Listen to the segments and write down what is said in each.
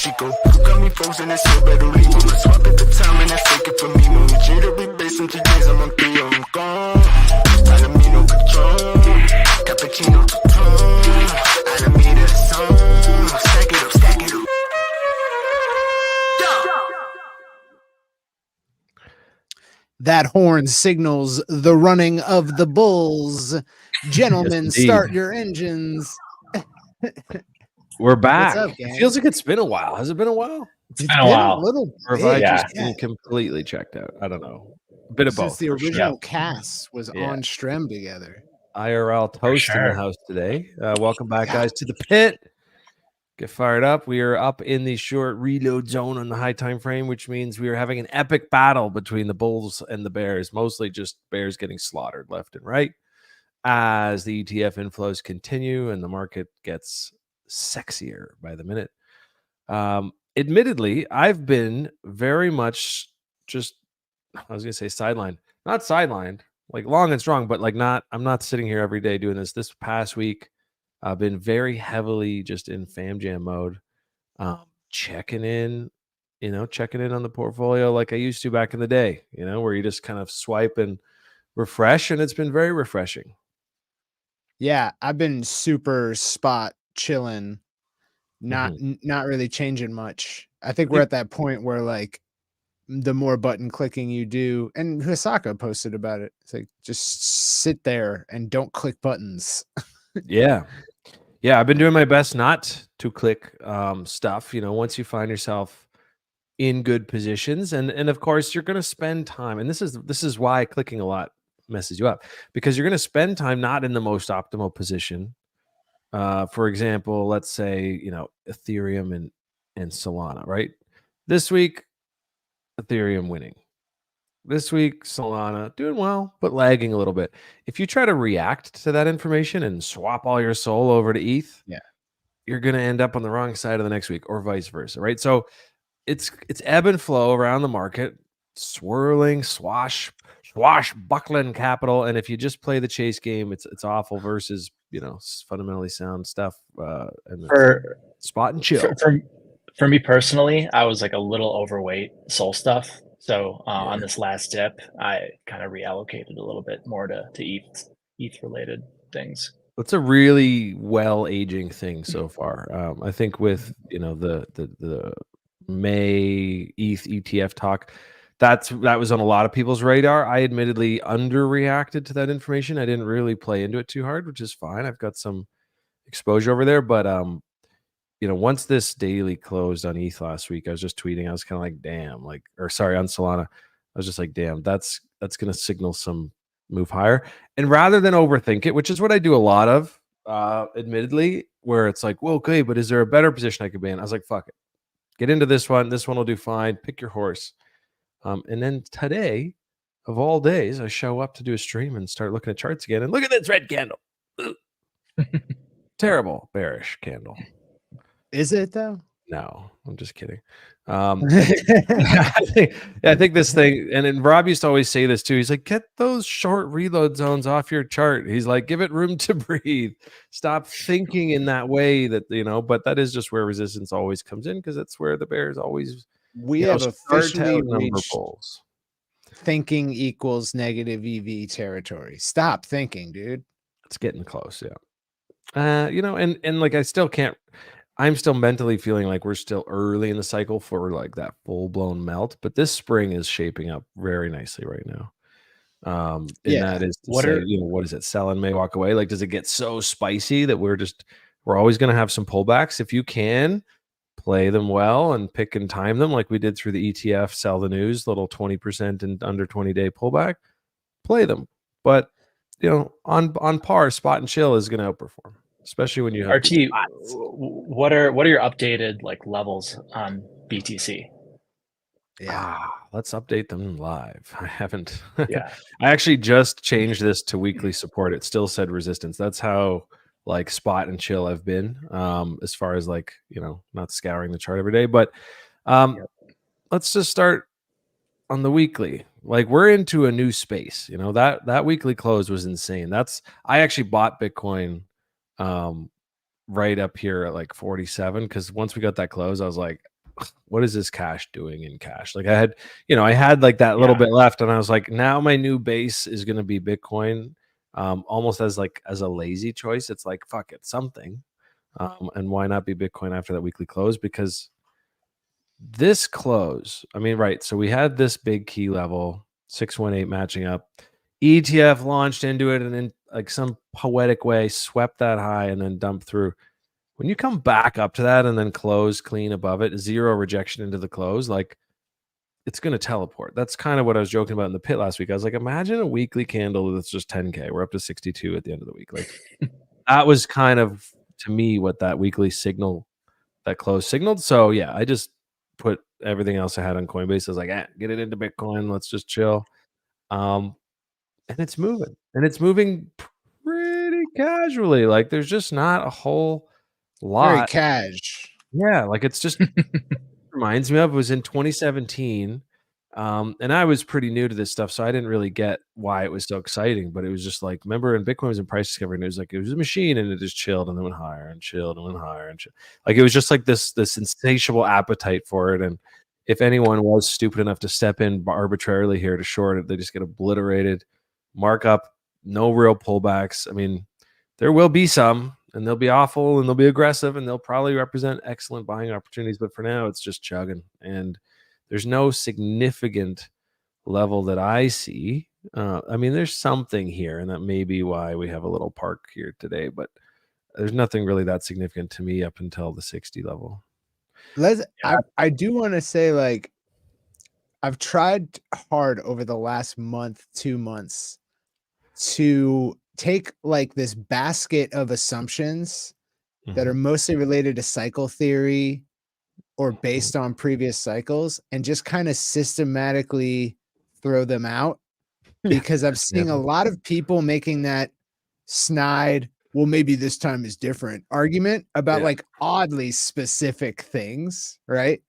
Chico. Got me frozen and so better leave. I'ma swap at the time and that's take it for me. No jittery base in 2 days, I'm on 3, I'm gone. Palomino Patron, cappuccino Patron. Alameda song, stack it up, stack it up. That horn signals the running of the bulls. Gentlemen, Yes, start your engines. We're back. up, It gang? feels like it's been a while. Has it been a while? It's been a while. little Or have I bit, just been completely checked out? I don't know. A bit of Since both. the for sure. original cast was Yeah. on Strem together. IRL toast in the sure. house today. Welcome back, guys, to the pit. Get fired up. We are up in the short reload zone on the high time frame, which means we are having an epic battle between the Bulls and the Bears, mostly just Bears getting slaughtered left and right as the ETF inflows continue and the market gets sexier by the minute. Admittedly, I've been very much just, I was going to say sidelined, not sidelined, like long and strong, but like I'm not sitting here every day doing this. This past week, I've been very heavily just in fam jam mode, checking in on the portfolio like I used to back in the day, where you just kind of swipe and refresh, and it's been very refreshing. Yeah, I've been super spot chilling, not really changing much. I think we're at that point where like the more button clicking you do, and Hisaka posted about it. It's like just sit there and don't click buttons. Yeah. I've been doing my best not to click stuff. Once you find yourself in good positions, and of course you're going to spend time, and this is why clicking a lot messes you up, because you're going to spend time not in the most optimal position. For example, let's say Ethereum and Solana, right? This week, Ethereum winning. This week, Solana doing well, but lagging a little bit. If you try to react to that information and swap all your soul over to ETH, you're going to end up on the wrong side of the next week, or vice versa, right? So it's ebb and flow around the market, swirling, swashbuckling capital. And if you just play the chase game, it's awful versus fundamentally sound stuff. And For spot and chill. For me personally, I was like a little overweight soul stuff. So on this last dip, I kind of reallocated a little bit more to ETH related things. It's a really well aging thing so far. I think with the May ETH ETF talk, that was on a lot of people's radar. I admittedly underreacted to that information. I didn't really play into it too hard, which is fine. I've got some exposure over there, but once this daily closed on ETH last week, I was just tweeting. I was kind of like, damn, on Solana. I was just like, damn, that's going to signal some move higher. And rather than overthink it, which is what I do a lot of, admittedly, where it's like, well, okay, but is there a better position I could be in? I was like, fuck it. Get into this one. This one will do fine. Pick your horse. And then today, of all days, I show up to do a stream and start looking at charts again. And look at this red candle. Terrible bearish candle. Is it though? No, I'm just kidding. I think this thing, and then Rob used to always say this too. He's like, get those short reload zones off your chart. He's like, give it room to breathe. Stop thinking in that way but that is just where resistance always comes in, because that's where the bears always have officially number reached bulls. Thinking equals negative EV territory. Stop thinking, dude. It's getting close, yeah. And like I'm still mentally feeling like we're still early in the cycle for like that full-blown melt, but this spring is shaping up very nicely right now. That is to what is it? Sell and may walk away. Like, does it get so spicy that we're always going to have some pullbacks? If you can play them well and pick and time them, like we did through the ETF, sell the news, little 20% and under 20-day pullback, play them. But on par, spot and chill is going to outperform, especially when you have RT. What are your updated like levels on BTC? Let's update them live. I haven't. Yeah, I actually just changed this to weekly support. It still said resistance. That's how like spot and chill I've been, as far as like not scouring the chart every day. But let's just start on the weekly. Like, we're into a new space. That weekly close was insane. I actually bought Bitcoin right up here at like 47, because once we got that close, I was like, what is this cash doing in cash? Like I had like that little bit left, and I was like, now my new base is going to be Bitcoin, almost as a lazy choice. It's like, fuck it, something. And why not be Bitcoin after that weekly close? Because this close, I mean, right. So we had this big key level, 618 matching up. ETF launched into it and in like some poetic way swept that high and then dumped through. When you come back up to that and then close clean above it, 0 rejection into the close, like it's going to teleport. That's kind of what I was joking about in the pit last week. I was like, imagine a weekly candle that's just 10K. We're up to 62 at the end of the week. Like that was kind of, to me, what that weekly signal, that close signaled. So yeah, I just put everything else I had on Coinbase. I was like, get it into Bitcoin. Let's just chill. And it's moving. And it's moving pretty casually. Like there's just not a whole Very lot. cash. Yeah, like it's just reminds me of, it was in 2017. And I was pretty new to this stuff, so I didn't really get why it was so exciting. But it was just like, remember, in Bitcoin was in price discovery, and it was like it was a machine, and it just chilled and then went higher and chilled and went higher and like it was just like this insatiable appetite for it. And if anyone was stupid enough to step in arbitrarily here to short it, they just get obliterated. Markup, no real pullbacks. I mean, there will be some, and they'll be awful, and they'll be aggressive, and they'll probably represent excellent buying opportunities. But for now, it's just chugging, and there's no significant level that I see. I mean, there's something here, and that may be why we have a little park here today, but there's nothing really that significant to me up until the 60 level. I do want to say, like, I've tried hard over the last month, 2 months to take like this basket of assumptions that are mostly related to cycle theory or based on previous cycles and just kind of systematically throw them out, because I'm seeing a lot of people making that snide, well, maybe this time is different argument about like oddly specific things, right?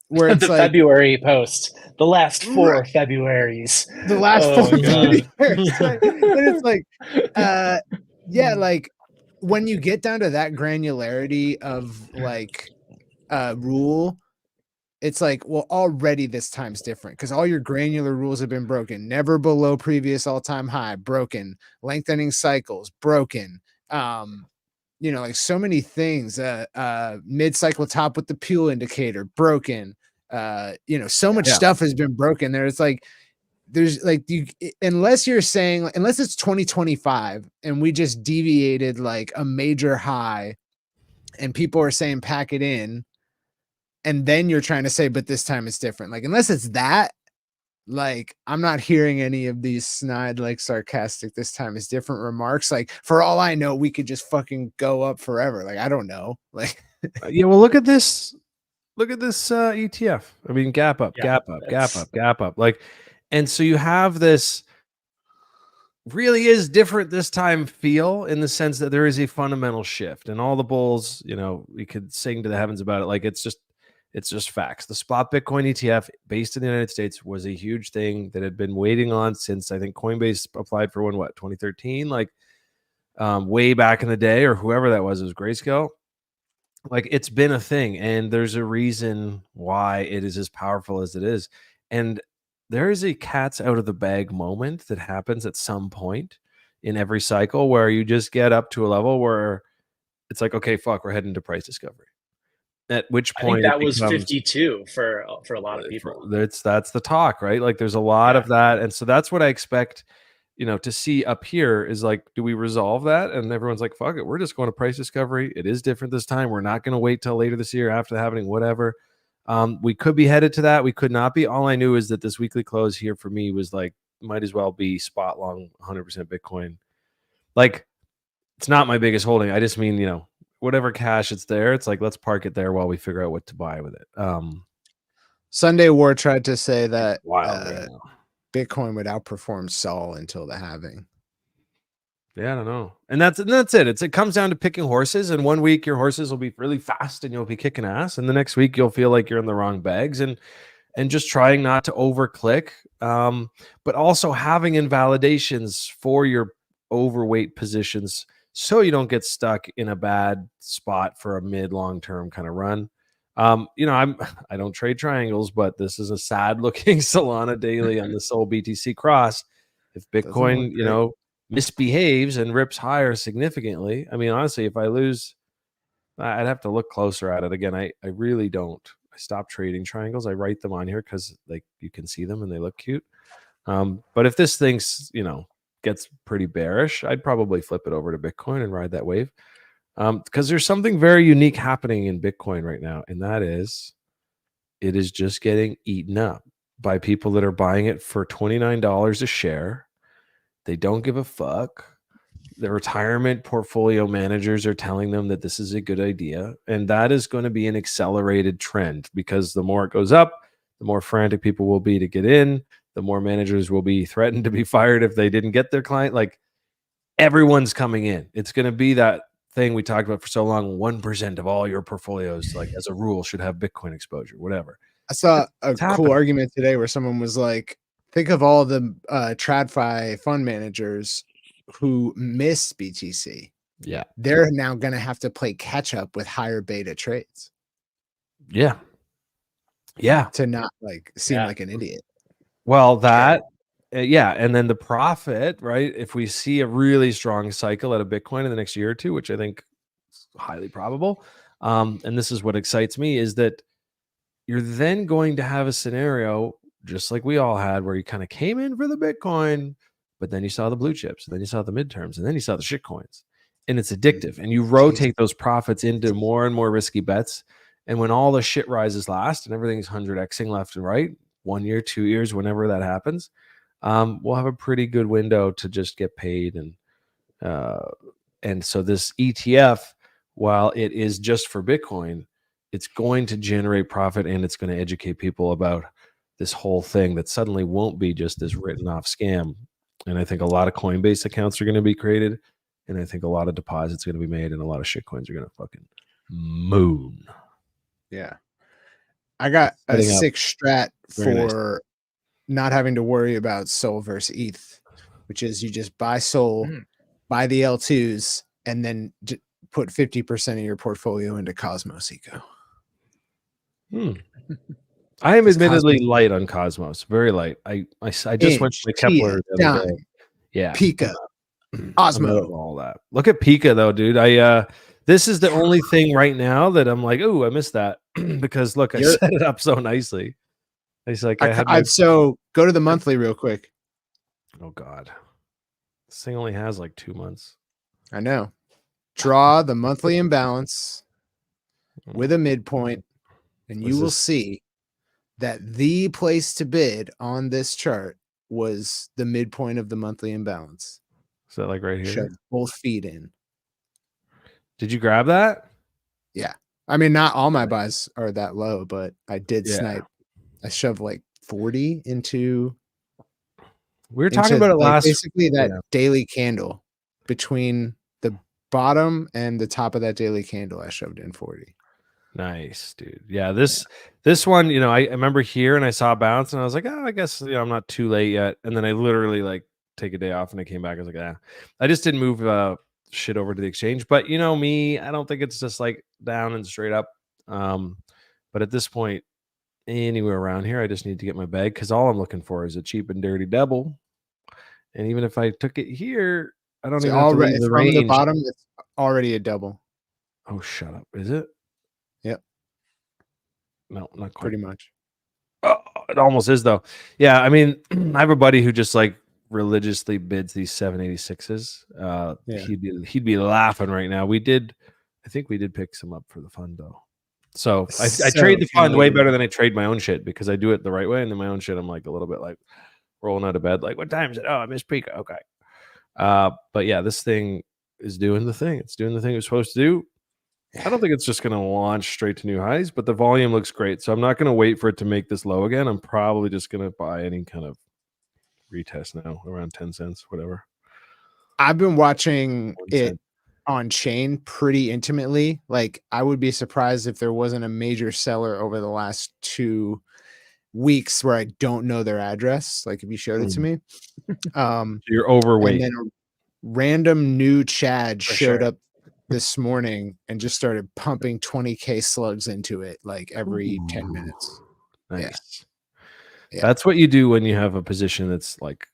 Where it's the like February post, the last 4 Februaries, the last 4 Februaries, right? And it's like, yeah, like when you get down to that granularity of like rule, it's like, well, already this time's different because all your granular rules have been broken. Never below previous all-time high, broken. Lengthening cycles, broken. You know, like so many things. Mid-cycle top with the Peel indicator, broken. You know, so much stuff has been broken there. It's like there's like unless you're saying, unless it's 2025 and we just deviated like a major high and people are saying pack it in, and then you're trying to say, but this time it's different. Like, unless it's that, like, I'm not hearing any of these snide, like sarcastic, this time is different remarks. Like, for all I know, we could just fucking go up forever. Like, I don't know. Like, yeah, well, look at this ETF. I mean, gap up, gap up, gap up, gap up. Like, and so you have this really is different this time feel in the sense that there is a fundamental shift, and all the bulls, you know, we could sing to the heavens about it. Like, it's just facts. The spot Bitcoin ETF based in the United States was a huge thing that had been waiting on since I think Coinbase applied for one, 2013, like way back in the day, or whoever that was, it was Grayscale. Like, it's been a thing, and there's a reason why it is as powerful as it is. And there is a cat's out of the bag moment that happens at some point in every cycle where you just get up to a level where it's like, okay, fuck, we're heading to price discovery. At which point I think that was 52 for a lot of people. That's the talk, right? Like, there's a lot of that, and so that's what I expect, you know, to see up here is like, do we resolve that? And everyone's like, fuck it, we're just going to price discovery. It is different this time. We're not going to wait till later this year after happening, whatever. We could be headed to that. We could not be. All I knew is that this weekly close here for me was like, might as well be spot long 100% Bitcoin. Like, it's not my biggest holding. I just mean, you know, whatever cash it's there, it's like, let's park it there while we figure out what to buy with it. Sunday War tried to say that Bitcoin would outperform Sol until the halving. Yeah, I don't know. And that's it. It comes down to picking horses. And one week your horses will be really fast and you'll be kicking ass. And the next week you'll feel like you're in the wrong bags and just trying not to over click. But also having invalidations for your overweight positions so you don't get stuck in a bad spot for a mid long term kind of run. You know, I don't trade triangles, but this is a sad looking Solana daily on the Sol BTC cross. If Bitcoin, you know, misbehaves and rips higher significantly, I mean, honestly, if I lose, I'd have to look closer at it again. I really don't. I stopped trading triangles. I write them on here because like you can see them and they look cute. But if this thing's, you know, gets pretty bearish, I'd probably flip it over to Bitcoin and ride that wave. Because there's something very unique happening in Bitcoin right now, and that is it is just getting eaten up by people that are buying it for $29 a share. They don't give a fuck. The retirement portfolio managers are telling them that this is a good idea, and that is going to be an accelerated trend because the more it goes up, the more frantic people will be to get in, the more managers will be threatened to be fired if they didn't get their client. Like everyone's coming in. It's going to be that thing we talked about for so long. 1% of all your portfolios, like as a rule, should have Bitcoin exposure, whatever. I saw a cool argument today where someone was like, think of all the TradFi fund managers who miss BTC. Yeah. They're now going to have to play catch up with higher beta trades. Yeah. Yeah. To not like seem like an idiot. Well, that, yeah. And then the profit, right? If we see a really strong cycle out of Bitcoin in the next year or two, which I think is highly probable, and this is what excites me, is that you're then going to have a scenario just like we all had where you kind of came in for the Bitcoin, but then you saw the blue chips, and then you saw the midterms, and then you saw the shit coins. And it's addictive. And you rotate those profits into more and more risky bets. And when all the shit rises last and everything's 100xing left and right, 1 year, 2 years, whenever that happens, we'll have a pretty good window to just get paid. And so this ETF, while it is just for Bitcoin, it's going to generate profit and it's going to educate people about this whole thing that suddenly won't be just this written off scam. And I think a lot of Coinbase accounts are going to be created. And I think a lot of deposits are going to be made and a lot of shit coins are going to fucking moon. Yeah. I got a sick strat for not having to worry about Sol versus ETH, which is you just buy Sol, buy the L2s, and then put 50% of your portfolio into Cosmos Eco. I am admittedly light on Cosmos, very light. I just went to Kepler the other day. Yeah, Pika, Osmo, all that. Look at Pika though, dude. This is the only thing right now that I'm like, oh, I missed that because look, I set it up so nicely. It's like so go to the monthly real quick. Oh God, this thing only has like 2 months. I know. Draw the monthly imbalance with a midpoint, and you will see that the place to bid on this chart was the midpoint of the monthly imbalance. Is that like right here? Shove both feet in. Did you grab that? Yeah. I mean, not all my buys are that low, but I did snipe. I shoved like 40 into. We were talking about it last. Basically, that daily candle between the bottom and the top of that daily candle, I shoved in 40. Nice, dude. Yeah, this one, you know, I remember here and I saw a bounce and I was like, oh, I guess, you know, I'm not too late yet. And then I literally like take a day off and I came back. I was like, I just didn't move shit over to the exchange. But you know me, I don't think it's just like down and straight up. But at this point, anywhere around here, I just need to get my bag because all I'm looking for is a cheap and dirty double. And even if I took it here, I don't even have to leave the range. From the bottom, it's already a double. Oh, shut up. Is it? Yep. No, not quite. Pretty much. Oh, it almost is though. Yeah, I mean, I have a buddy who just like religiously bids these 786s. He'd be laughing right now. I think we did pick some up for the fund though. So I trade the fund way better than I trade my own shit because I do it the right way. And then my own shit, I'm like a little bit like rolling out of bed, like, what time is it? Oh, I missed Pika. Okay. But yeah, this thing is doing the thing. It's doing the thing it's supposed to do. I don't think it's just going to launch straight to new highs, but the volume looks great. So I'm not going to wait for it to make this low again. I'm probably just going to buy any kind of retest now around 10 cents, whatever. I've been watching it on chain pretty intimately. Like I would be surprised if there wasn't a major seller over the last 2 weeks where I don't know their address. Like if you showed it to me, so you're overweight. And then a random new Chad showed up this morning and just started pumping 20K slugs into it like every 10 minutes. Nice. Yeah. That's what you do when you have a position that's like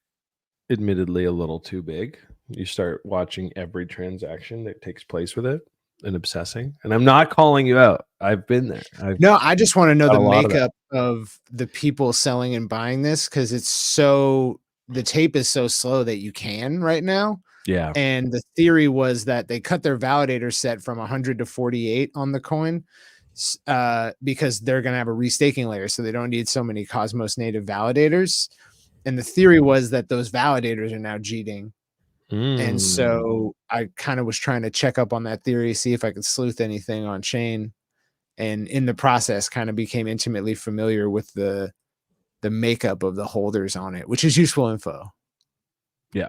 admittedly a little too big. You start watching every transaction that takes place with it and obsessing. And I'm not calling you out. I've been there. No, I just want to know got the a lot of that. makeup of the people selling and buying this because it's so the tape is so slow that you can right now. Yeah. And the theory was that they cut their validator set from 100 to 48 on the coin because they're going to have a restaking layer. So they don't need so many Cosmos native validators. And the theory was that those validators are now cheating. And so I kind of was trying to check up on that theory, see if I could sleuth anything on chain. And in the process kind of became intimately familiar with the makeup of the holders on it, which is useful info. Yeah.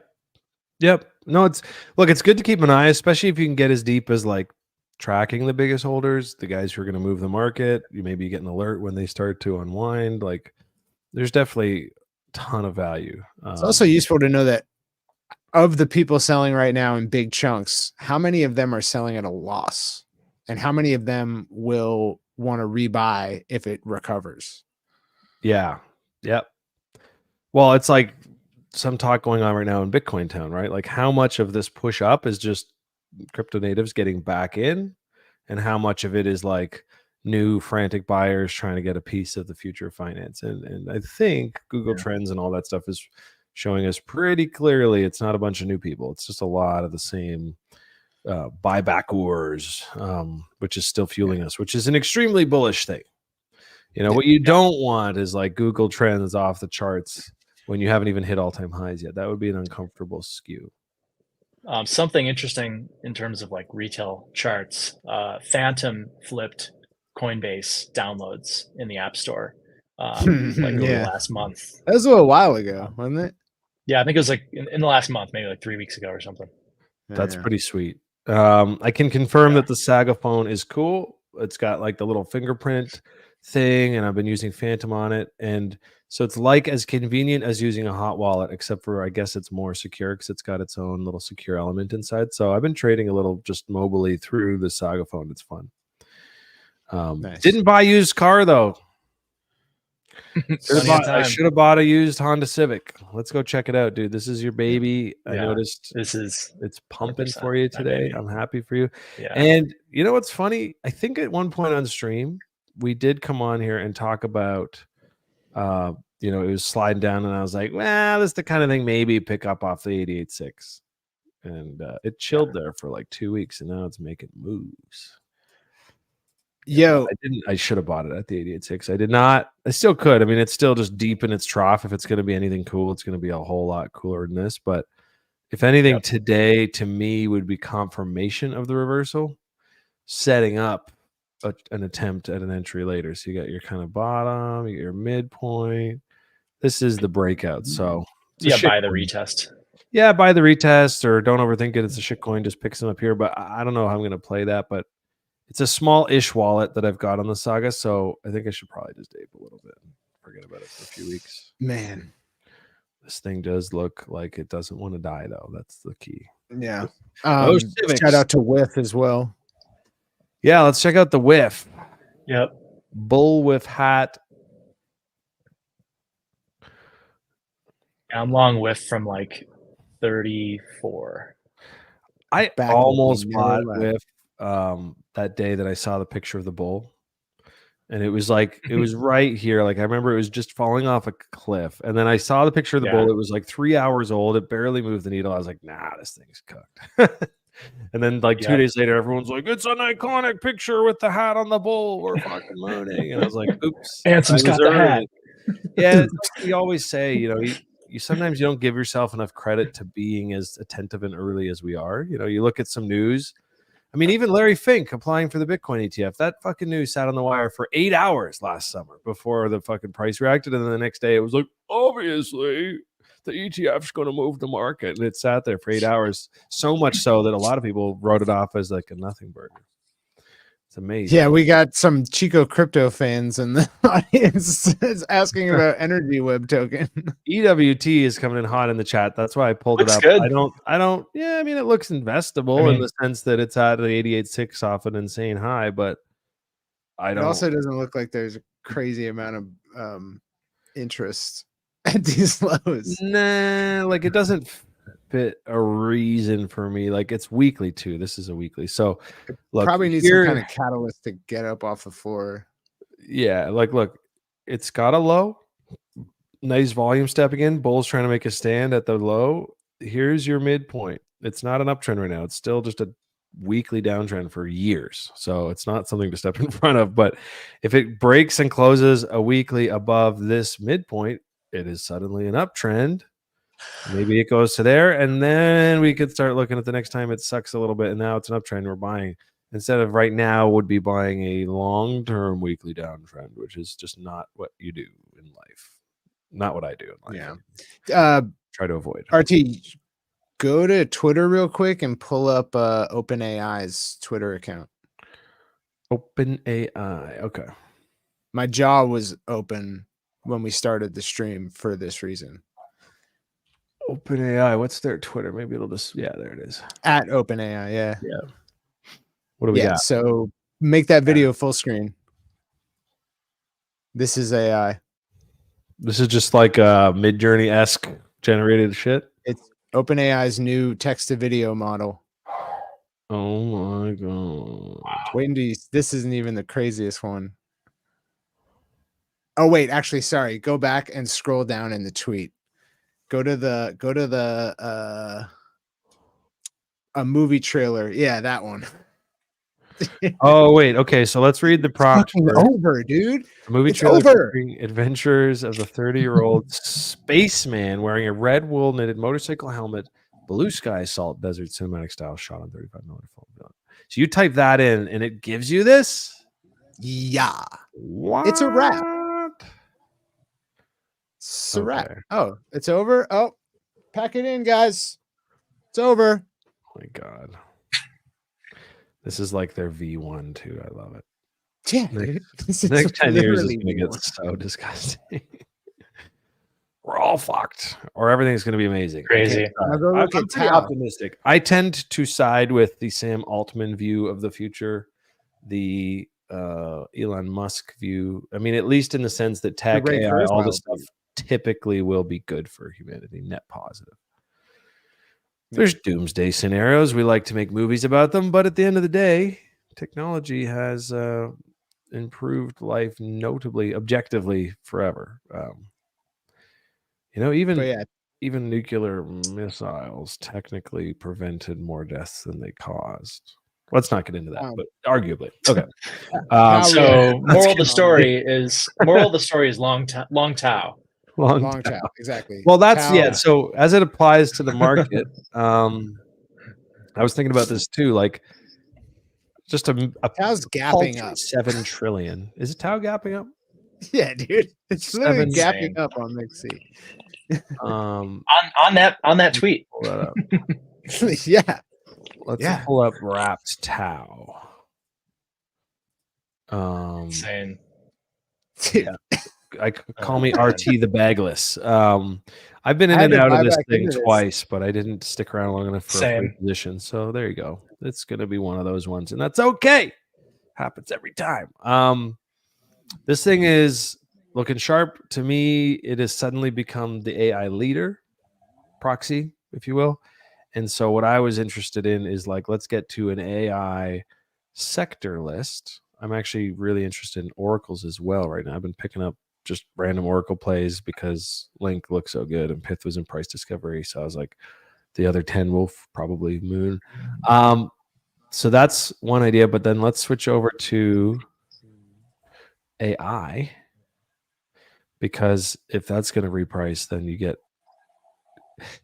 Yep. No, it's good to keep an eye, especially if you can get as deep as like tracking the biggest holders, the guys who are going to move the market. You maybe get an alert when they start to unwind. Like there's definitely a ton of value. It's also useful to know that of the people selling right now in big chunks, how many of them are selling at a loss and how many of them will want to rebuy if it recovers? Yeah. Yep. Well, it's like some talk going on right now in Bitcoin town, right? Like how much of this push up is just crypto natives getting back in and how much of it is like new frantic buyers trying to get a piece of the future of finance. And I think Google Trends and all that stuff is showing us pretty clearly it's not a bunch of new people. It's just a lot of the same buyback wars, which is still fueling us, which is an extremely bullish thing. You know, what you don't want is like Google Trends off the charts when you haven't even hit all-time highs yet. That would be an uncomfortable skew. Something interesting in terms of like retail charts. Phantom flipped Coinbase downloads in the App Store like over the last month. That was a little while ago, wasn't it? Yeah, I think it was like in the last month, maybe like 3 weeks ago or something. That's pretty sweet. I can confirm that the Saga phone is cool. It's got like the little fingerprint thing, and I've been using Phantom on it. And so it's like as convenient as using a hot wallet, except for I guess it's more secure because it's got its own little secure element inside. So I've been trading a little just mobily through the Saga phone. It's fun. Nice. Didn't buy used car though. I should have bought a used Honda Civic. Let's go check it out, dude. This is your baby. I noticed it's pumping for you today. I'm happy for you. Yeah. And you know what's funny? I think at one point on stream, we did come on here and talk about you know, it was sliding down and I was like, well, this is the kind of thing maybe pick up off the 88.6. And it chilled there for like 2 weeks and now it's making moves. Yo, I should have bought it at the 88.6. I did not. I still could. I mean, it's still just deep in its trough. If it's going to be anything cool, it's going to be a whole lot cooler than this. But if anything, today to me would be confirmation of the reversal, setting up an attempt at an entry later. So you got your kind of bottom, you got your midpoint. This is the breakout. So buy the retest. Yeah, buy the retest or don't overthink it. It's a shit coin. Just pick some up here. But I don't know how I'm going to play that. But it's a small-ish wallet that I've got on the Saga, so I think I should probably just ape a little bit and forget about it for a few weeks. Man, this thing does look like it doesn't want to die, though. That's the key. Yeah. Shout out to Whiff as well. Yeah, let's check out the Whiff. Yep. Bull Whiff hat. I'm long Whiff from like 34. I almost bought Whiff that day that I saw the picture of the bull, and it was like it was right here. Like I remember it was just falling off a cliff, and then I saw the picture of the bull. It was like 3 hours old. It barely moved the needle. I was like, nah, this thing's cooked. And then like 2 days later, everyone's like, it's an iconic picture with the hat on the bull. We're fucking moaning, and I was like, oops, Ansom's got the hat. Yeah, like we always say, you know, you sometimes you don't give yourself enough credit to being as attentive and early as we are. You know, you look at some news. I mean, even Larry Fink applying for the Bitcoin ETF, that fucking news sat on the wire for 8 hours last summer before the fucking price reacted. And then the next day it was like, obviously the ETF's going to move the market. And it sat there for 8 hours. So much so that a lot of people wrote it off as like a nothing burger. It's amazing. Yeah, we got some Chico crypto fans in the audience is asking about Energy Web token. EWT is coming in hot in the chat. That's why I pulled Looks it up. good. I don't. Yeah, I mean, it looks investable I in mean- the sense that it's at an 88.6 off an insane high, but I It don't. also doesn't look like there's a crazy amount of interest at these lows. Nah, like it doesn't fit a reason for me. Like it's weekly too. This is a weekly, so look, Probably needs here, some kind of catalyst to get up off the floor. yeah. Like look, it's got a low, nice volume stepping in. Bull's trying to make a stand at the low. Here's your midpoint. It's not an uptrend right now. It's still just a weekly downtrend for years. So it's not something to step in front of. But if it breaks and closes a weekly above this midpoint, it is suddenly an uptrend. Maybe it goes to there, and then we could start looking at the next time it sucks a little bit, and now it's an uptrend. We're buying instead of right now would be buying a long-term weekly downtrend, which is just not what you do in life. Not what I do in life. Yeah. Try to avoid. RT, go to Twitter real quick and pull up OpenAI's Twitter account. OpenAI. Okay. My jaw was open when we started the stream for this reason. OpenAI. What's their Twitter? Maybe it'll just. Yeah, there it is. At OpenAI, yeah. What do we got? So make that video full screen. This is AI. This is just like a Midjourney-esque generated shit. It's OpenAI's new text-to-video model. Oh my god! Wait until this isn't even the craziest one. Oh wait, actually, sorry. Go back and scroll down in the tweet. Go to the a movie trailer. Yeah, that one. Oh wait, okay. So let's read the prompt. Fucking over, dude. The movie It's trailer over. featuring adventures of the 30-year-old spaceman wearing a red wool knitted motorcycle helmet, blue sky salt desert cinematic style shot on 35mm film. So you type that in, and it gives you this. Yeah, What? it's a wrap. It's a wrap. Okay. Oh, it's over. Oh, pack it in, guys. It's over. Oh my god. This is like their V1 too. I love it. Yeah, Next- dude. This is Next 10 years is literally going to get one. so disgusting. We're all fucked, or everything's going to be amazing. Crazy. Now go I'm look at pretty Tao. optimistic. I tend to side with the Sam Altman view of the future, the Elon Musk view. I mean, at least in the sense that tech, Ray AI, all Kurzweil this stuff view. typically will be good for humanity, net positive. There's doomsday scenarios. We like to make movies about them, but at the end of the day, technology has improved life notably, objectively, forever. But Even yeah, even nuclear missiles technically prevented more deaths than they caused. Let's not get into that, but arguably, okay. How So Let's moral of get the on. story is long Tao. long Tao. Tao, exactly. Well, that's Tao. yeah. So as it applies to the market, I was thinking about this too. Like, just a Tao's gapping paltry up. 7 trillion. Is it Tao gapping up? Yeah, dude. It's literally 7 gapping up on Mixie. On that tweet. Pull that up. Yeah. Let's Yeah. pull up Wrapped Tao. Insane. Dude, Call me RT the bagless. I've been in I had and to out of buy this back thing into this. twice, but I didn't stick around long enough for a Same. free position. So there you go. It's gonna be one of those ones, and that's okay. Happens every time. This thing is looking sharp to me. It has suddenly become the AI leader proxy, if you will. And so what I was interested in is like, let's get to an AI sector list. I'm actually really interested in oracles as well right now. I've been picking up just random oracle plays because Link looks so good and Pith was in price discovery. So I was like, the other 10 will probably moon. So that's one idea, but then let's switch over to AI, because if that's going to reprice, then you get,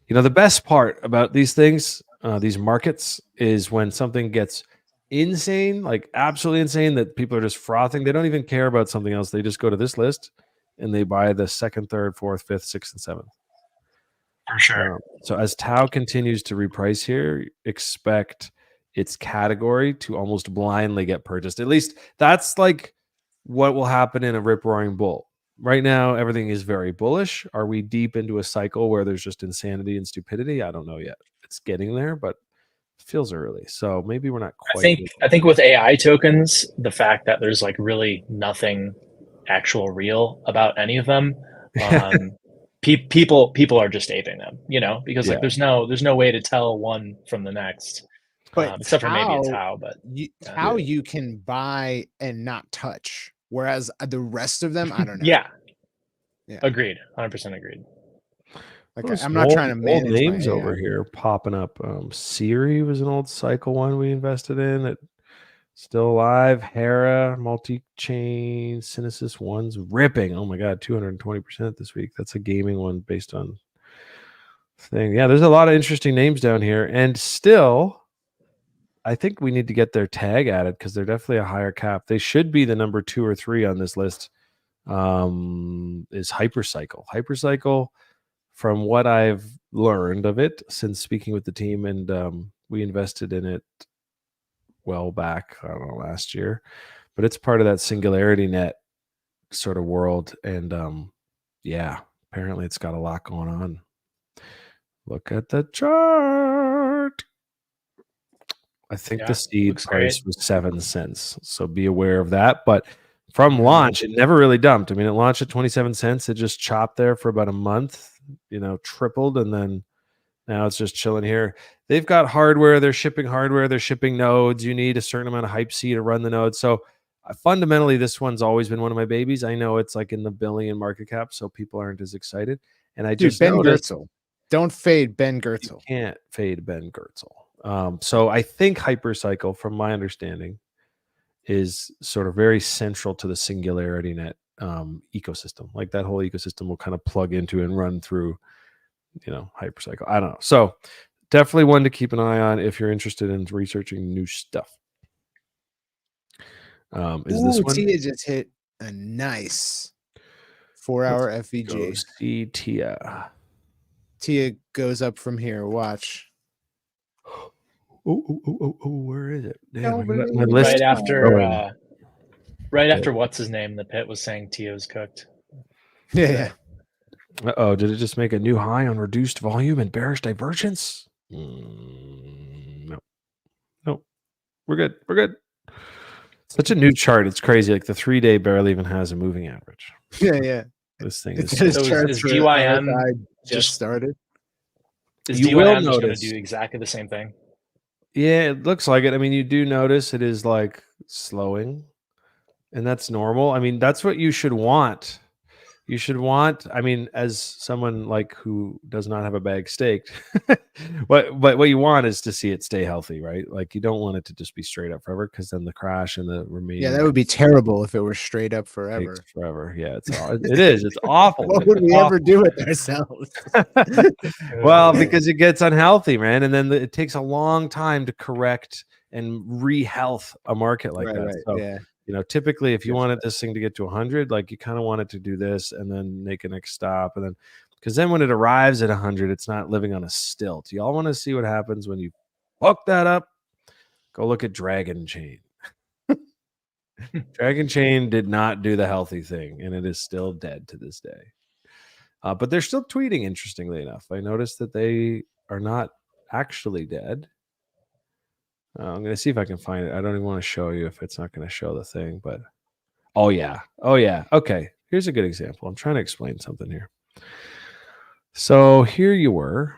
the best part about these things, these markets, is when something gets insane, like absolutely insane, that people are just frothing. They don't even care about something else. They just go to this list and they buy the second, third, fourth, fifth, sixth, and seventh. For sure. So as Tao continues to reprice here, expect its category to almost blindly get purchased. At least that's like what will happen in a rip roaring bull. Right now, everything is very bullish. Are we deep into a cycle where there's just insanity and stupidity? I don't know yet. It's getting there, but it feels early. So maybe we're not quite. I think with AI tokens, the fact that there's like really nothing actual real about any of them, people are just aping them, because like there's no way to tell one from the next, But except for maybe a Tau. But Tau you can buy and not touch, whereas the rest of them, I don't know. yeah, agreed, 100% agreed. Like I'm not trying to manage names my over here popping up. Siri was an old cycle one we invested in that still alive. Hera, multi-chain, Synesis one's ripping. Oh my god, 220% this week. That's a gaming one based on thing. Yeah, there's a lot of interesting names down here, and still, I think we need to get their tag added because they're definitely a higher cap. They should be the number 2 or 3 on this list. Is Hypercycle. Hypercycle, from what I've learned of it since speaking with the team, and we invested in it well back, I don't know, last year, but it's part of that Singularity Net sort of world. And apparently it's got a lot going on. Look at the chart. I think the seed price was 7 cents. So be aware of that. But from launch, it never really dumped. I mean, it launched at 27 cents. It just chopped there for about a month, tripled, and then now it's just chilling here. They've got hardware. They're shipping hardware. They're shipping nodes. You need a certain amount of hype C to run the node. So fundamentally, this one's always been one of my babies. I know it's like in the billion market cap, so people aren't as excited. And I just Ben Goertzel. Don't fade Ben Goertzel. You can't fade Ben Goertzel. So I think Hypercycle, from my understanding, is sort of very central to the Singularity Net ecosystem. Like that whole ecosystem will kind of plug into and run through, Hypercycle. I don't know. So definitely one to keep an eye on if you're interested in researching new stuff. This one? Tia just hit a nice 4-hour FVG. Go see Tia. Tia goes up from here. Watch. Oh, where is it? Damn, my list. Right after what's his name, the pit was saying Tio's cooked. Yeah. Did it just make a new high on reduced volume and bearish divergence? No. We're good. Such a new chart. It's crazy. Like the 3-day barely even has a moving average. Yeah. This thing is DYM just started. Is DYM just going to do exactly the same thing? Yeah, it looks like it. I mean, you do notice it is like slowing, and that's normal. I mean, that's what you should want. You should want, I mean, as someone like who does not have a bag staked, what you want is to see it stay healthy, right? Like you don't want it to just be straight up forever, because then the crash and the remaining. Yeah, that would be terrible if it were straight up forever. Forever. Yeah, it is. It's awful. What would we ever do with ourselves? Well, because it gets unhealthy, man. And then it takes a long time to correct and re-health a market like that. Right, so, yeah. Typically, if you wanted this thing to get to 100, like you kind of want it to do this and then make a next stop. And then, because then when it arrives at 100, it's not living on a stilt. Y'all want to see what happens when you hook that up? Go look at Dragon Chain. Dragon Chain did not do the healthy thing, and it is still dead to this day. But they're still tweeting, interestingly enough. I noticed that they are not actually dead. I'm going to see if I can find it. I don't even want to show you if it's not going to show the thing, but oh yeah. Okay. Here's a good example. I'm trying to explain something here. So here you were,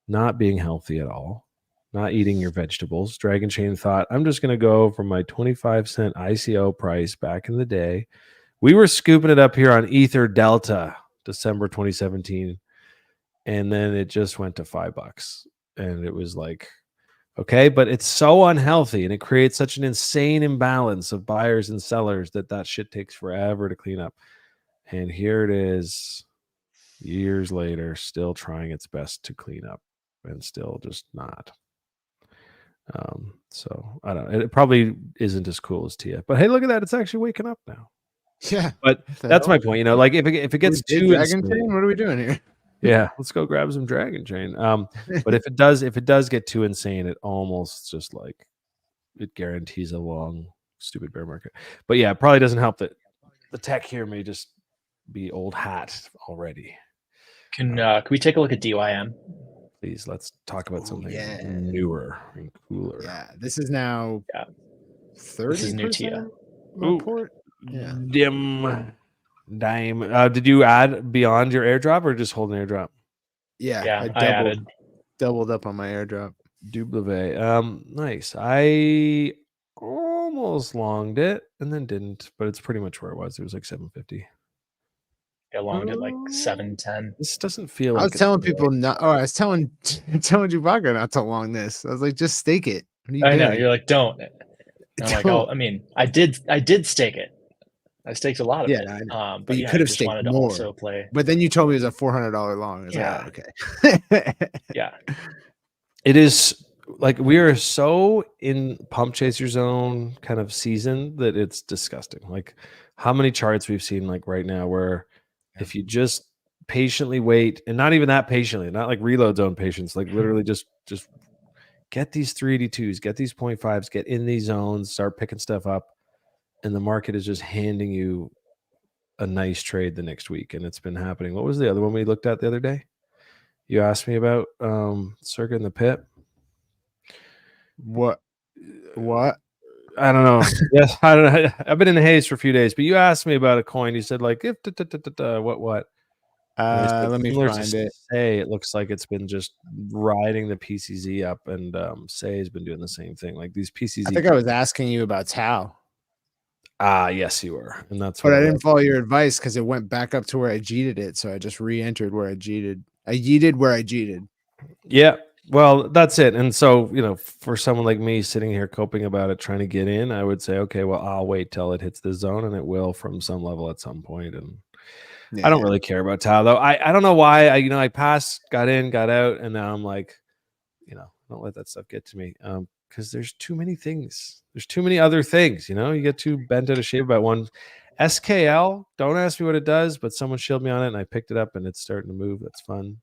not being healthy at all, not eating your vegetables. Dragon Chain thought, I'm just going to go from my 25-cent ICO price back in the day. We were scooping it up here on Ether Delta, December 2017. And then it just went to $5. And it was like, okay, but it's so unhealthy and it creates such an insane imbalance of buyers and sellers that shit takes forever to clean up. And here it is, years later, still trying its best to clean up and still just not. So I don't know. It probably isn't as cool as Tia, but hey, look at that. It's actually waking up now. Yeah. But that's my point. Like if it gets too Dragon Chain, what are we doing here? Yeah, let's go grab some Dragon Chain. But if it does get too insane, it almost just like it guarantees a long, stupid bear market. But yeah, it probably doesn't help that the tech here may just be old hat already. Can we take a look at DYM? Please, let's talk about something yeah. newer and cooler. Yeah, this is now 30%. This is new Tia. Report. Yeah. Dime. Did you add beyond your airdrop or just hold an airdrop? Yeah, I added. doubled up on my airdrop. Double. Nice. I almost longed it and then didn't, but it's pretty much where it was. It was like 750. I longed it like 710. This doesn't feel like I was telling people not. Oh, I was telling Chewbacca not to long this. I was like, just stake it. What are you I doing? know, you're like, don't. And I'm like, oh, Don't. I mean, I did stake it. I staked a lot of Yeah, it. I know. But you yeah, could I have just staked wanted to more. also play. But then you told me it was a $400 long. I was Yeah. like, oh, okay. Yeah. it is like we are so in pump chaser zone kind of season that it's disgusting. Like how many charts we've seen like right now where if you just patiently wait, and not even that patiently, not like reload zone patience, like literally just get these 382s, get these 0.5s, get in these zones, start picking stuff up, and the market is just handing you a nice trade the next week. And it's been happening. What was the other one we looked at the other day? You asked me about Circa in the Pit. What? I don't know. Yes, I don't know. I've been in the haze for a few days, but you asked me about a coin. You said like if what? Let me similar find to it. Say it looks like it's been just riding the PCZ up, and Say has been doing the same thing. Like these PCZ. I think I was asking you about Tau. Yes, you were, and that's But what I it didn't was. follow your advice because it went back up to where I jeeted it. So I just re-entered where I jeeted. I yeeted where I jeeted. Yeah, well, that's it. And so, for someone like me sitting here coping about it, trying to get in, I would say, okay, well, I'll wait till it hits the zone, and it will from some level at some point. And I don't really care about Tau, though. I don't know why. I passed, got in, got out, and now I'm like, don't let that stuff get to me. Because there's too many things. There's too many other things. You get too bent out of shape about one. SKL, don't ask me what it does, but someone shielded me on it, and I picked it up, and it's starting to move. That's fun.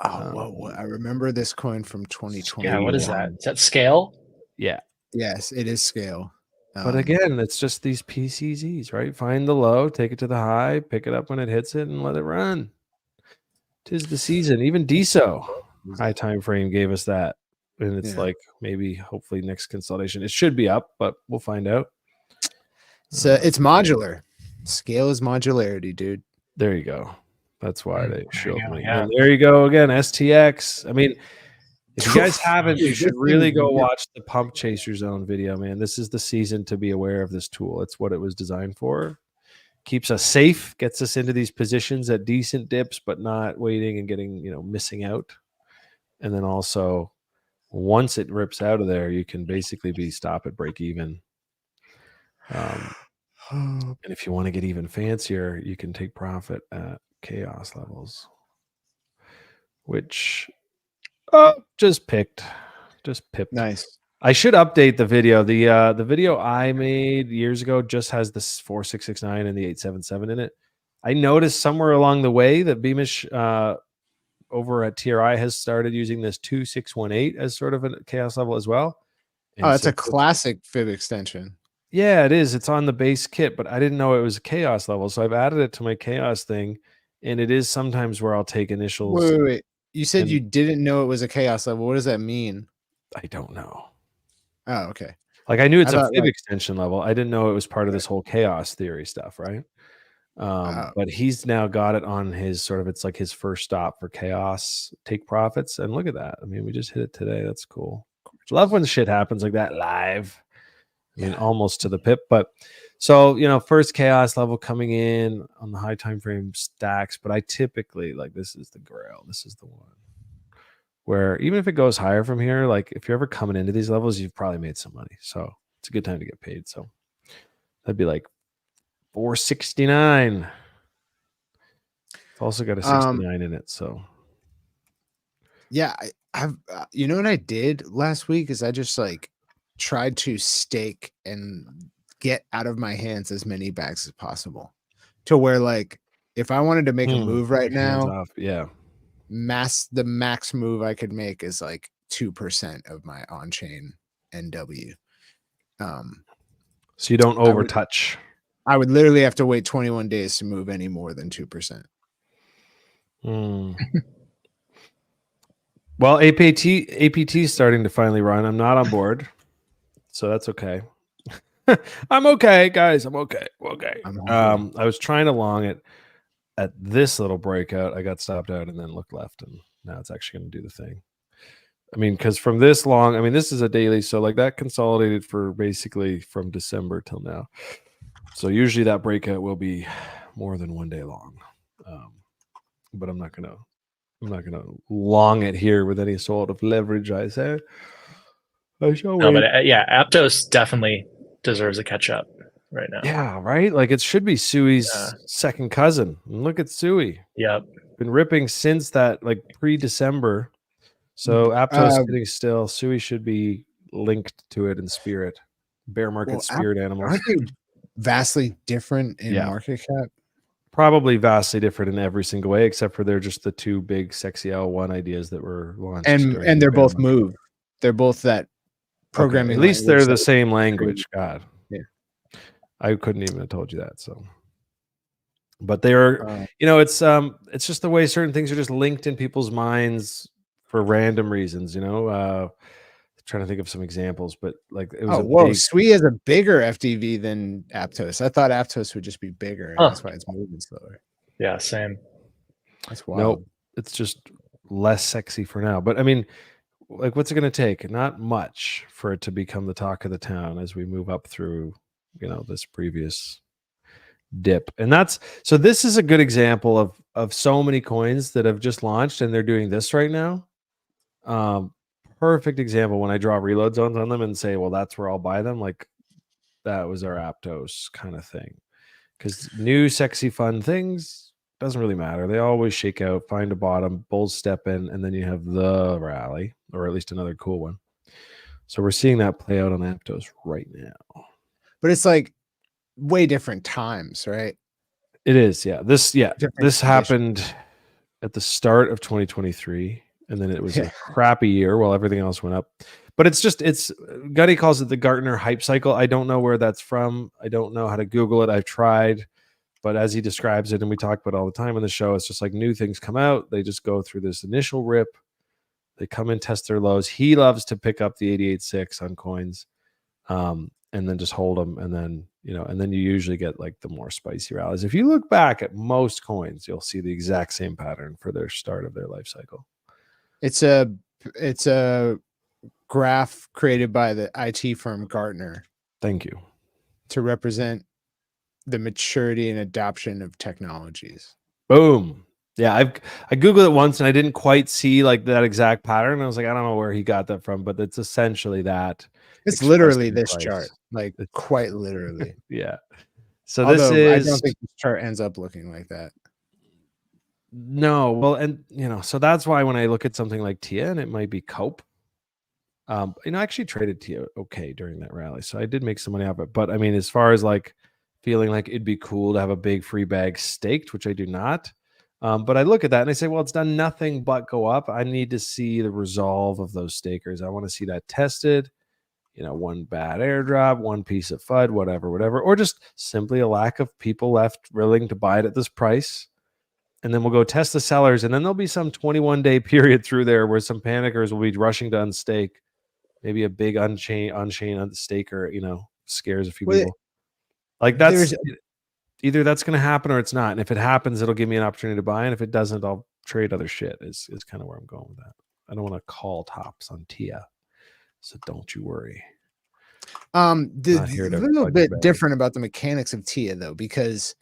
Oh, I remember this coin from 2020. Yeah, what is that? Is that scale? Yeah. Yes, it is scale. But again, it's just these PCZs, right? Find the low, take it to the high, pick it up when it hits it, and let it run. 'Tis the season. Even DSO high time frame gave us that. And it's like maybe hopefully next consolidation. It should be up, but we'll find out. So it's modular. Scale is modularity, dude. There you go. That's why they showed me. Yeah. And there you go again. STX. I mean, if you guys haven't, you should really go watch the Pump Chaser Zone video, man. This is the season to be aware of this tool. It's what it was designed for. Keeps us safe, gets us into these positions at decent dips, but not waiting and getting, missing out. And then also, once it rips out of there, you can basically stop at break even. And if you want to get even fancier, you can take profit at chaos levels, which just pipped. Nice. I should update the video. The video I made years ago just has this 4669 and the 877 in it. I noticed somewhere along the way that Beamish over at TRI has started using this 2618 as sort of a chaos level as well. And it's a classic fib extension. Yeah, it is. It's on the base kit, but I didn't know it was a chaos level. So I've added it to my chaos thing. And it is sometimes where I'll take initials. Wait. You said you didn't know it was a chaos level. What does that mean? I don't know. Oh, okay. Like I knew it's a fib extension level. I didn't know it was part of this whole chaos theory stuff, right? But he's now got it on his it's like his first stop for chaos take profits. And look at that. I mean, we just hit it today. That's cool. Love when shit happens like that live. I mean, almost to the pip. But so, first chaos level coming in on the high time frame stacks. But I typically this is the grail. This is the one where even if it goes higher from here, like if you're ever coming into these levels, you've probably made some money. So it's a good time to get paid. So that'd be like 469. It's also got a 69 in it. So yeah, I've you know what I did last week is I just tried to stake and get out of my hands as many bags as possible to where If I wanted to make a move right Hands now, off. Yeah. the max move I could make is like 2% of my on-chain NW. So you don't overtouch. I would literally have to wait 21 days to move any more than 2%. Well, APT is starting to finally run. I'm not on board, so that's okay. I'm okay, guys. I'm okay. Okay. I was trying to long it at this little breakout. I got stopped out and then looked left, and now it's actually going to do the thing. I mean, because from this long, I mean, this is a daily, so like that consolidated for basically from December till now. So usually that breakout will be more than 1 day long, but I'm not gonna long it here with any sort of leverage. I say. I shall wait. No, but yeah, Aptos definitely deserves a catch up right now. Yeah, right. Like it should be Sui's second cousin. And look at Sui. Yep. Been ripping since that like pre-December. So Aptos sitting still. Sui should be linked to it in spirit. Bear market spirit animals. Aren't they vastly different in market cap? Probably vastly different in every single way, except for they're just the two big sexy L1 ideas that were launched. And they're both move. They're both that programming. At least they're the same language. God. Yeah. I couldn't even have told you that. So, but they're, it's just the way certain things are just linked in people's minds for random reasons, trying to think of some examples, but like it was Sui has a bigger FDV than Aptos. I thought Aptos would just be bigger, and that's why it's moving slower. Yeah, same. That's wild. Nope, it's just less sexy for now. But I mean, like, what's it going to take? Not much for it to become the talk of the town as we move up through, this previous dip. And so this is a good example of so many coins that have just launched and they're doing this right now. Perfect example when I draw reload zones on them and say, well, that's where I'll buy them. Like that was our Aptos kind of thing. Because new, sexy, fun things doesn't really matter. They always shake out, find a bottom, bulls step in, and then you have the rally, or at least another cool one. So we're seeing that play out on Aptos right now. But it's like way different times, right? It is, yeah. This happened at the start of 2023. And then it was a crappy year while everything else went up. But it's Gutty calls it the Gartner hype cycle. I don't know where that's from. I don't know how to Google it. I've tried. But as he describes it, and we talk about it all the time on the show, it's just like new things come out. They just go through this initial rip. They come and test their lows. He loves to pick up the 88.6 on coins and then just hold them. And then, and then you usually get like the more spicy rallies. If you look back at most coins, you'll see the exact same pattern for their start of their life cycle. It's a graph created by the IT firm Gartner. Thank you. To represent the maturity and adoption of technologies. Boom. Yeah, I Googled it once and I didn't quite see like that exact pattern. I was like, I don't know where he got that from, but it's essentially that. It's literally this chart, like quite literally. Yeah. So I don't think this chart ends up looking like that. No, well, and so that's why when I look at something like TIA, and it might be Cope. I actually traded TIA okay during that rally, so I did make some money off it. But I mean, as far as like feeling like it'd be cool to have a big free bag staked, which I do not. But I look at that and I say, well, it's done nothing but go up. I need to see the resolve of those stakers. I want to see that tested. One bad airdrop, one piece of FUD, whatever, or just simply a lack of people left willing to buy it at this price. And then we'll go test the sellers, and then there'll be some 21-day period through there where some panickers will be rushing to unstake. Maybe a big on-chain unstaker, scares a few people. Like that's either that's going to happen or it's not. And if it happens, it'll give me an opportunity to buy. And if it doesn't, I'll trade other shit. Is kind of where I'm going with that. I don't want to call tops on TIA, so don't you worry. A little bit different about the mechanics of TIA though, because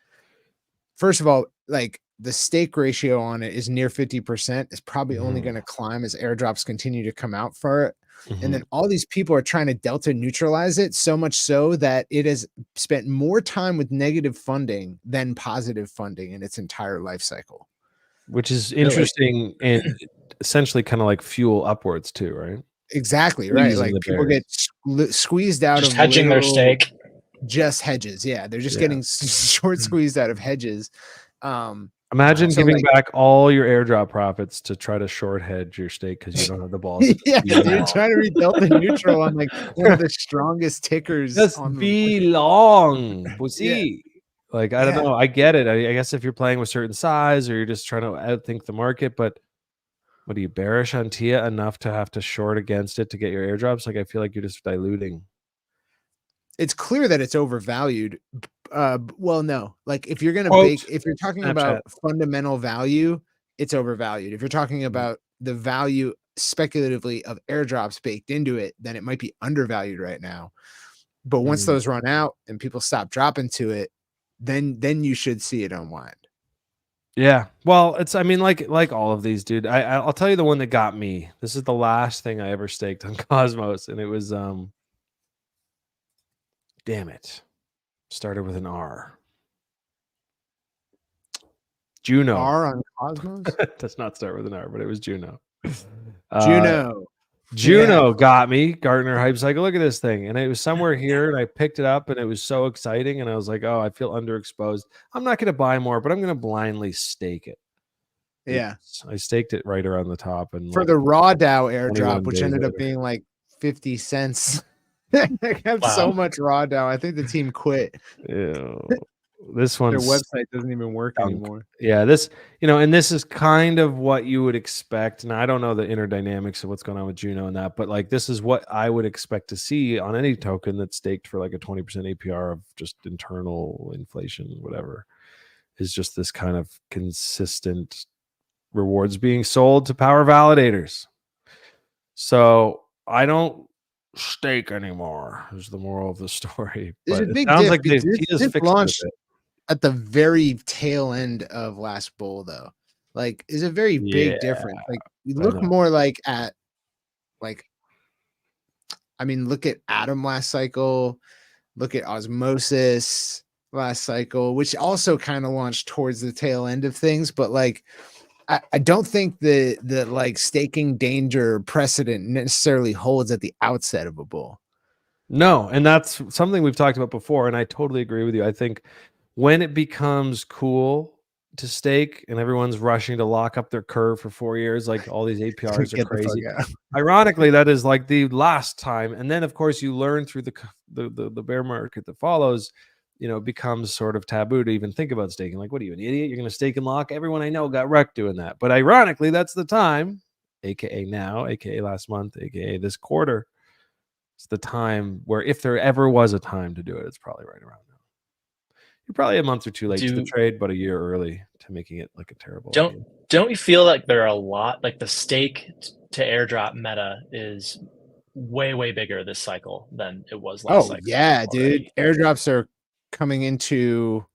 first of all, like the stake ratio on it is near 50%. It's probably only going to climb as airdrops continue to come out for it. And then all these people are trying to delta neutralize it, so much so that it has spent more time with negative funding than positive funding in its entire life cycle. Which is interesting and essentially kind of like fuel upwards too, right? Exactly, right. Like people get squeezed out just of hedging their stake. Just hedges. Yeah, they're just getting short squeezed out of hedges. Imagine So, giving like, back all your airdrop profits to try to short hedge your stake because you don't have the balls. yeah, you're trying to read delta neutral on like one of the strongest tickers Just on the be long, Yeah. pussy. Like, I don't Yeah. know. I get it. I guess if you're playing with certain size or you're just trying to outthink the market, but what are you bearish on TIA enough to have to short against it to get your airdrops? Like, I feel like you're just diluting. It's clear that it's overvalued. Well, no, like if you're gonna Quote, if you're talking Snapchat. about fundamental value, it's overvalued. If you're talking about the value speculatively of airdrops baked into it, then it might be undervalued right now. But once those run out and people stop dropping to it, then you should see it unwind. Yeah. Well, it's, I mean, like all of these, dude. I'll tell you the one that got me. This is the last thing I ever staked on Cosmos, and it was damn it. Started with an R. Juno. R on Cosmos? Does not start with an R, but it was Juno. Juno. Juno got me. Gartner hype cycle. Look at this thing. And it was somewhere here, and I picked it up, and it was so exciting. And I was like, oh, I feel underexposed. I'm not going to buy more, but I'm going to blindly stake it. Yeah. I staked it right around the top. And For like the raw DAO airdrop, 21 which days ended up later. being like 50 cents. I have so much raw DAO. I think the team quit. Ew. This Their one's website doesn't even work junk. anymore. Yeah, this, and this is kind of what you would expect. And I don't know the inner dynamics of what's going on with Juno and that, but like this is what I would expect to see on any token that's staked for like a 20% APR of just internal inflation, whatever, is just this kind of consistent rewards being sold to power validators. So I don't stake anymore, is the moral of the story. There's But a it big sounds diff like because Tia's this fixed launched it. at the very tail end of last bull, though. Like, is a very big difference. Like, you look more like at, like, I mean, look at Atom last cycle, look at Osmosis last cycle, which also kind of launched towards the tail end of things, but like, I don't think the like staking danger precedent necessarily holds at the outset of a bull. No, and that's something we've talked about before, and I totally agree with you. I think when it becomes cool to stake and everyone's rushing to lock up their curve for 4 years, like all these APRs are Get the fuck crazy. out. Ironically, that is like the last time, and then of course you learn through the bear market that follows. It becomes sort of taboo to even think about staking. Like, what are you, an idiot? You're going to stake and lock? Everyone I know got wrecked doing that. But ironically, that's the time, aka now, aka last month, aka this quarter. It's the time where, if there ever was a time to do it, it's probably right around now. You're probably a month or two late to the trade, but a year early to making it like a terrible idea. Don't you feel like there are a lot, like the stake to airdrop meta is way bigger this cycle than it was last cycle? Yeah, dude. Airdrops are coming into,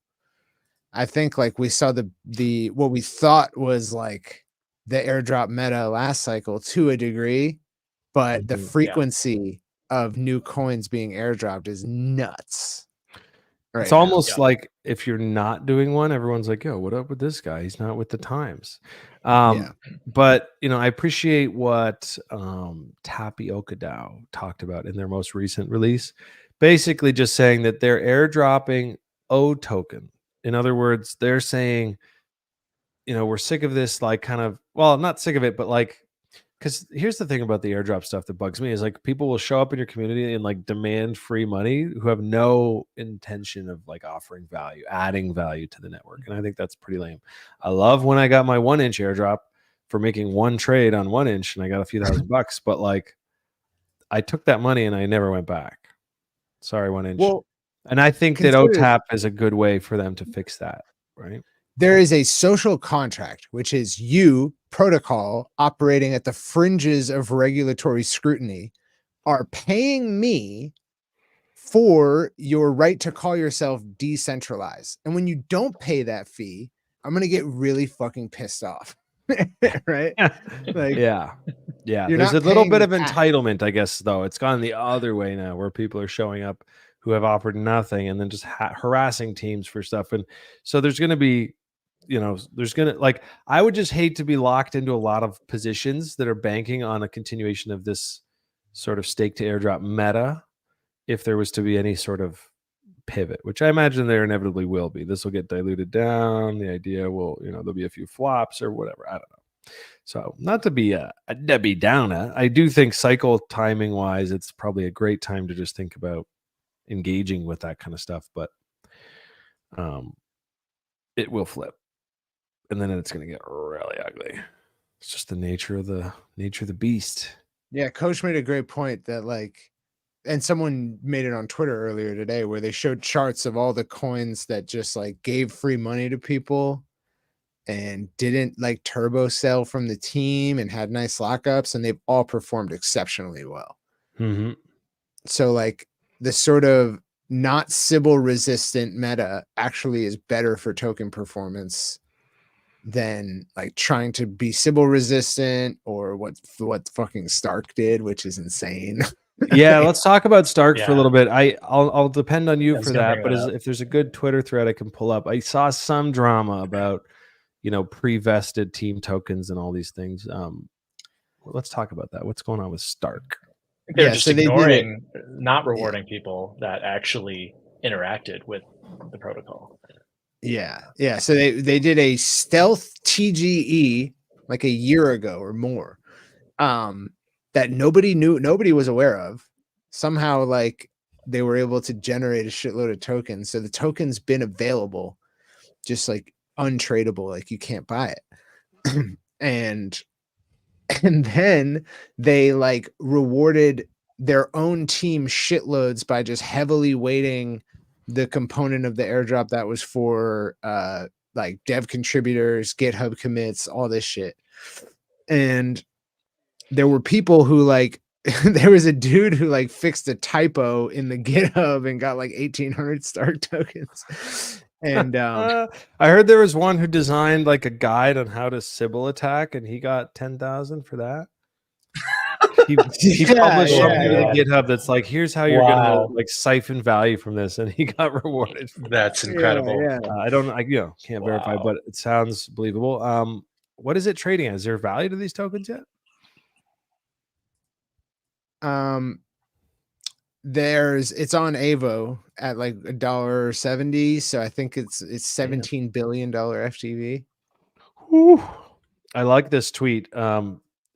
I think, like we saw the what we thought was like the airdrop meta last cycle to a degree, but the frequency of new coins being airdropped is nuts. It's almost like if you're not doing one, everyone's like, yo, what up with this guy? He's not with the times. But I appreciate what Tapioca DAO talked about in their most recent release, basically just saying that they're airdropping O token. In other words, they're saying, we're sick of this, like, kind of, well, not sick of it, but like, because here's the thing about the airdrop stuff that bugs me is like people will show up in your community and like demand free money who have no intention of like offering value, adding value to the network. And I think that's pretty lame. I love when I got my 1 inch airdrop for making one trade on 1 inch and I got a few $1,000, but like I took that money and I never went back. Sorry, 1 inch. Well, and I think that OTAP is a good way for them to fix that, right? There is a social contract, which is you, protocol, operating at the fringes of regulatory scrutiny, are paying me for your right to call yourself decentralized. And when you don't pay that fee, I'm going to get really fucking pissed off. Right? Like, yeah. There's a little bit of entitlement, I guess, though. It's gone the other way now where people are showing up who have offered nothing and then just harassing teams for stuff. And so there's going to be, there's going to, like, I would just hate to be locked into a lot of positions that are banking on a continuation of this sort of stake to airdrop meta if there was to be any sort of pivot, which I imagine there inevitably will be. This will get diluted down. The idea will, there'll be a few flops or whatever. I don't know. So not to be a Debbie Downer, I do think cycle timing wise, it's probably a great time to just think about engaging with that kind of stuff. But it will flip, and then it's going to get really ugly. It's just the nature of the beast. Yeah, Coach made a great point that and someone made it on Twitter earlier today where they showed charts of all the coins that just gave free money to people and didn't turbo sell from the team and had nice lockups, and they've all performed exceptionally well. Mm-hmm. So the sort of not Sybil resistant meta actually is better for token performance than trying to be Sybil resistant or what fucking Stark did, which is insane. Yeah, let's talk about Stark for a little bit. I'll depend on you for that, but if there's a good Twitter thread I can pull up. I saw some drama about pre-vested team tokens and all these things. Let's talk about that. What's going on with Stark? They're just ignoring, not rewarding people that actually interacted with the protocol. Yeah. So they did a stealth TGE a year ago or more, that nobody knew, nobody was aware of. Somehow, they were able to generate a shitload of tokens. So the token's been available, just untradeable, you can't buy it. and then they rewarded their own team shitloads by just heavily weighting the component of the airdrop that was for dev contributors, GitHub commits, all this shit. And there were people who there was a dude who fixed a typo in the GitHub and got 1,800 Stark tokens. And I heard there was one who designed a guide on how to Sybil attack, and he got 10,000 for that. He published something to GitHub that's here's how you're gonna siphon value from this, and he got rewarded. That's incredible. I can't verify, but it sounds believable. What is it trading at? Is there value to these tokens yet? It's on Avo at $1.70, so I think it's $17 billion FTV. Whew. I like this tweet.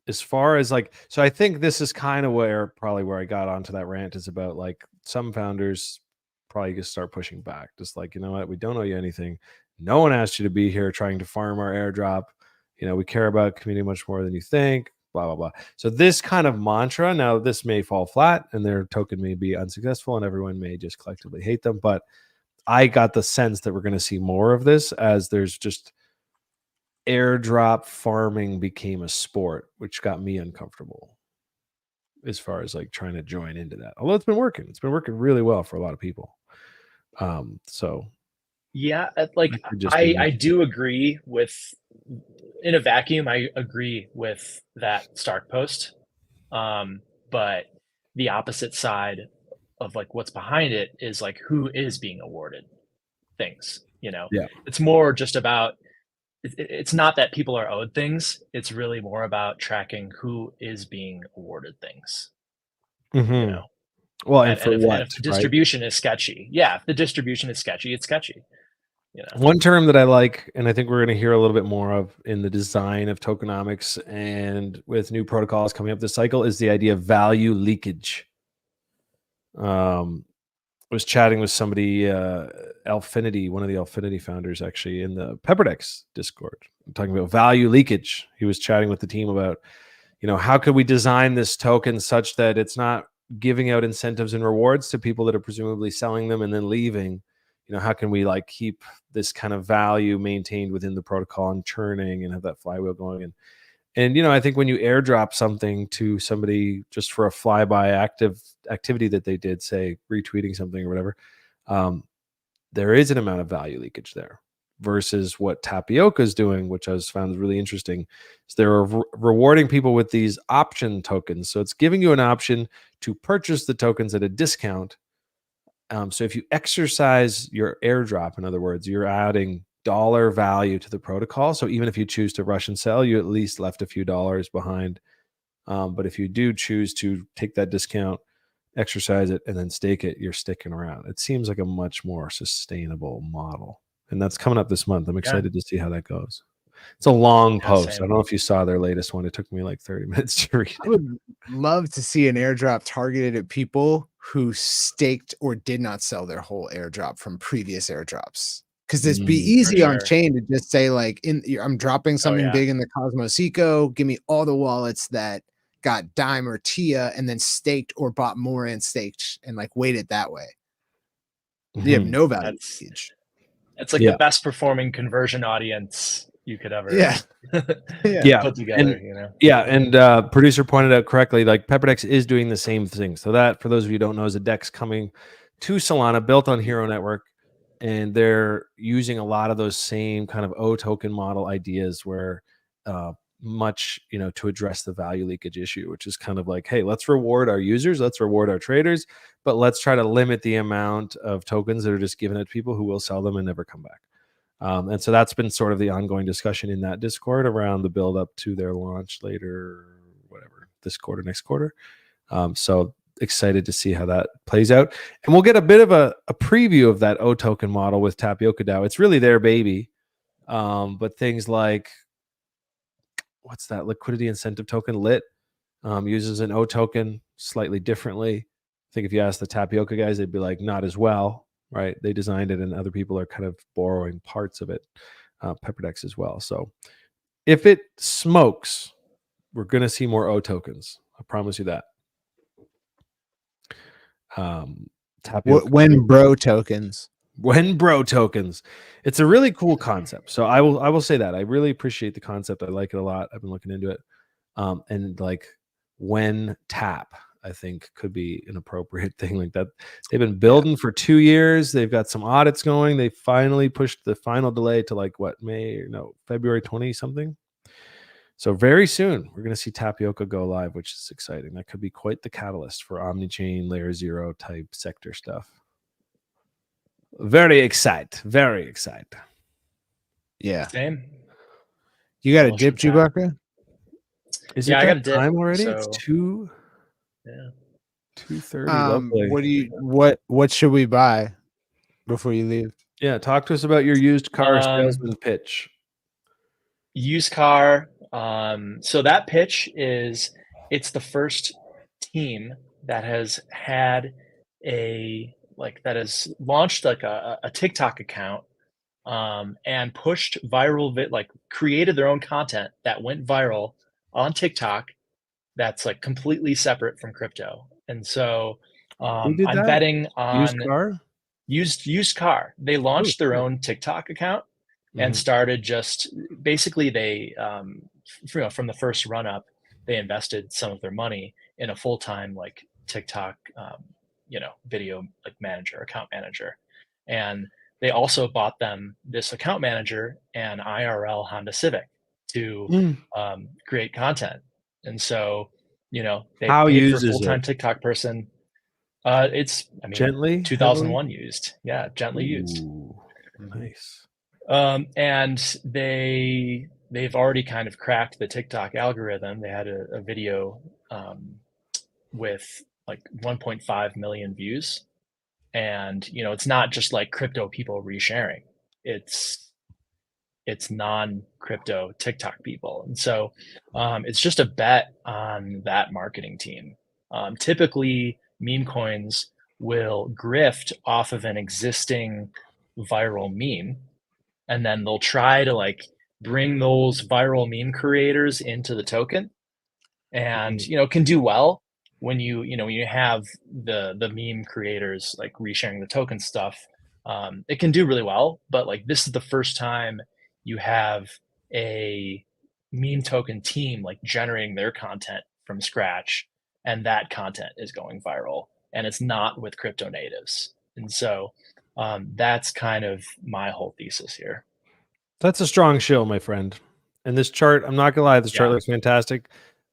As far as so I think this is kind of where I got onto that rant, is about some founders probably just start pushing back, just you know what, we don't owe you anything. No one asked you to be here trying to farm our airdrop. We care about community much more than you think. Blah, blah, blah. So this kind of mantra, now this may fall flat and their token may be unsuccessful and everyone may just collectively hate them. But I got the sense that we're going to see more of this as there's just airdrop farming became a sport, which got me uncomfortable as far as trying to join into that. Although it's been working really well for a lot of people. So yeah, I do agree with, in a vacuum, I agree with that Stark post. But the opposite side of what's behind it is who is being awarded things, Yeah. It's more just about, it's not that people are owed things. It's really more about tracking who is being awarded things. Mm-hmm. Well, and if the distribution is sketchy, if the distribution is sketchy, it's sketchy. One term that I like, and I think we're going to hear a little bit more of in the design of tokenomics and with new protocols coming up this cycle, is the idea of value leakage. I was chatting with somebody, Alfinity, one of the Alfinity founders, actually, in the PepperDex Discord, talking about value leakage. He was chatting with the team about, how could we design this token such that it's not giving out incentives and rewards to people that are presumably selling them and then leaving. How can we keep this kind of value maintained within the protocol and churning and have that flywheel going? And I think when you airdrop something to somebody just for a flyby activity that they did, say retweeting something or whatever, there is an amount of value leakage there versus what Tapioca is doing, which I found really interesting. Is they're rewarding people with these option tokens. So it's giving you an option to purchase the tokens at a discount. So if you exercise your airdrop, in other words, you're adding dollar value to the protocol. So even if you choose to rush and sell, you at least left a few dollars behind. But if you do choose to take that discount, exercise it, and then stake it, you're sticking around. It seems like a much more sustainable model. And that's coming up this month. I'm excited to see how that goes. It's a long post. same. I don't know if you saw their latest one. It took me like 30 minutes to read I it. would love to see an airdrop targeted at people who staked or did not sell their whole airdrop from previous airdrops. Because it'd be easy on sure. chain to just say like, I'm dropping something yeah. big in the Cosmos Eco. Give me all the wallets that got Dime or Tia, and then staked or bought more and staked and like waited that way. You have no value. It's like the best performing conversion audience you could ever put together. And producer pointed out correctly, like PepperDex is doing the same thing. So that, for those of you who don't know, is a DEX coming to Solana, built on Hxro Network, and they're using a lot of those same kind of O token model ideas where much, to address the value leakage issue, which is kind of like, hey, let's reward our users, let's reward our traders, but let's try to limit the amount of tokens that are just given to people who will sell them and never come back. And so that's been sort of the ongoing discussion in that Discord around the build up to their launch later, whatever, this quarter, next quarter. So excited to see how that plays out. And we'll get a bit of a preview of that O token model with Tapioca DAO. It's really their baby. But things like, what's that liquidity incentive token, LIT, uses an O token slightly differently. I think if you ask the Tapioca guys, they'd be like, not as well, right? They designed it and other people are kind of borrowing parts of it, PepperDex as well. So if it smokes, we're going to see more O tokens. I promise you that. When bro tokens. It's a really cool concept. So I will say that I really appreciate the concept. I like it a lot. I've been looking into it. And like when tap, I think could be an appropriate thing like that. They've been building for 2 years. They've got some audits going. They finally pushed the final delay to like February 20 something. So very soon we're going to see Tapioca go live, which is exciting. That could be quite the catalyst for omni-chain layer 0 type sector stuff. Very excited. Yeah. Same. You got a dip, Chewbacca? Is it I got a dip, time already? so... It's 2:30. What should we buy before you leave? Yeah, talk to us about your used car salesman pitch. Used car. So that pitch it's the first team that has had that has launched like a TikTok account and pushed viral created their own content that went viral on TikTok that's like completely separate from crypto. And so I'm betting on used car. They launched their own TikTok account and started just basically they from the first run up, they invested some of their money in a full-time like TikTok video account manager. And they also bought them this account manager and IRL Honda Civic to create content. And so, they paid for a full-time TikTok person. It's gently 2001 heavily? Used. Yeah, gently used. Nice. And they've already kind of cracked the TikTok algorithm. They had a video with like 1.5 million views. And, it's not just like crypto people resharing. It's non-crypto TikTok people. And so it's just a bet on that marketing team. Typically, meme coins will grift off of an existing viral meme, and then they'll try to like bring those viral meme creators into the token, and can do well when you have the meme creators like resharing the token stuff. It can do really well, but like this is the first time you have a meme token team like generating their content from scratch, and that content is going viral, and it's not with crypto natives. And so that's kind of my whole thesis here. That's a strong shill, my friend. And this chart, I'm not gonna lie, this chart looks fantastic.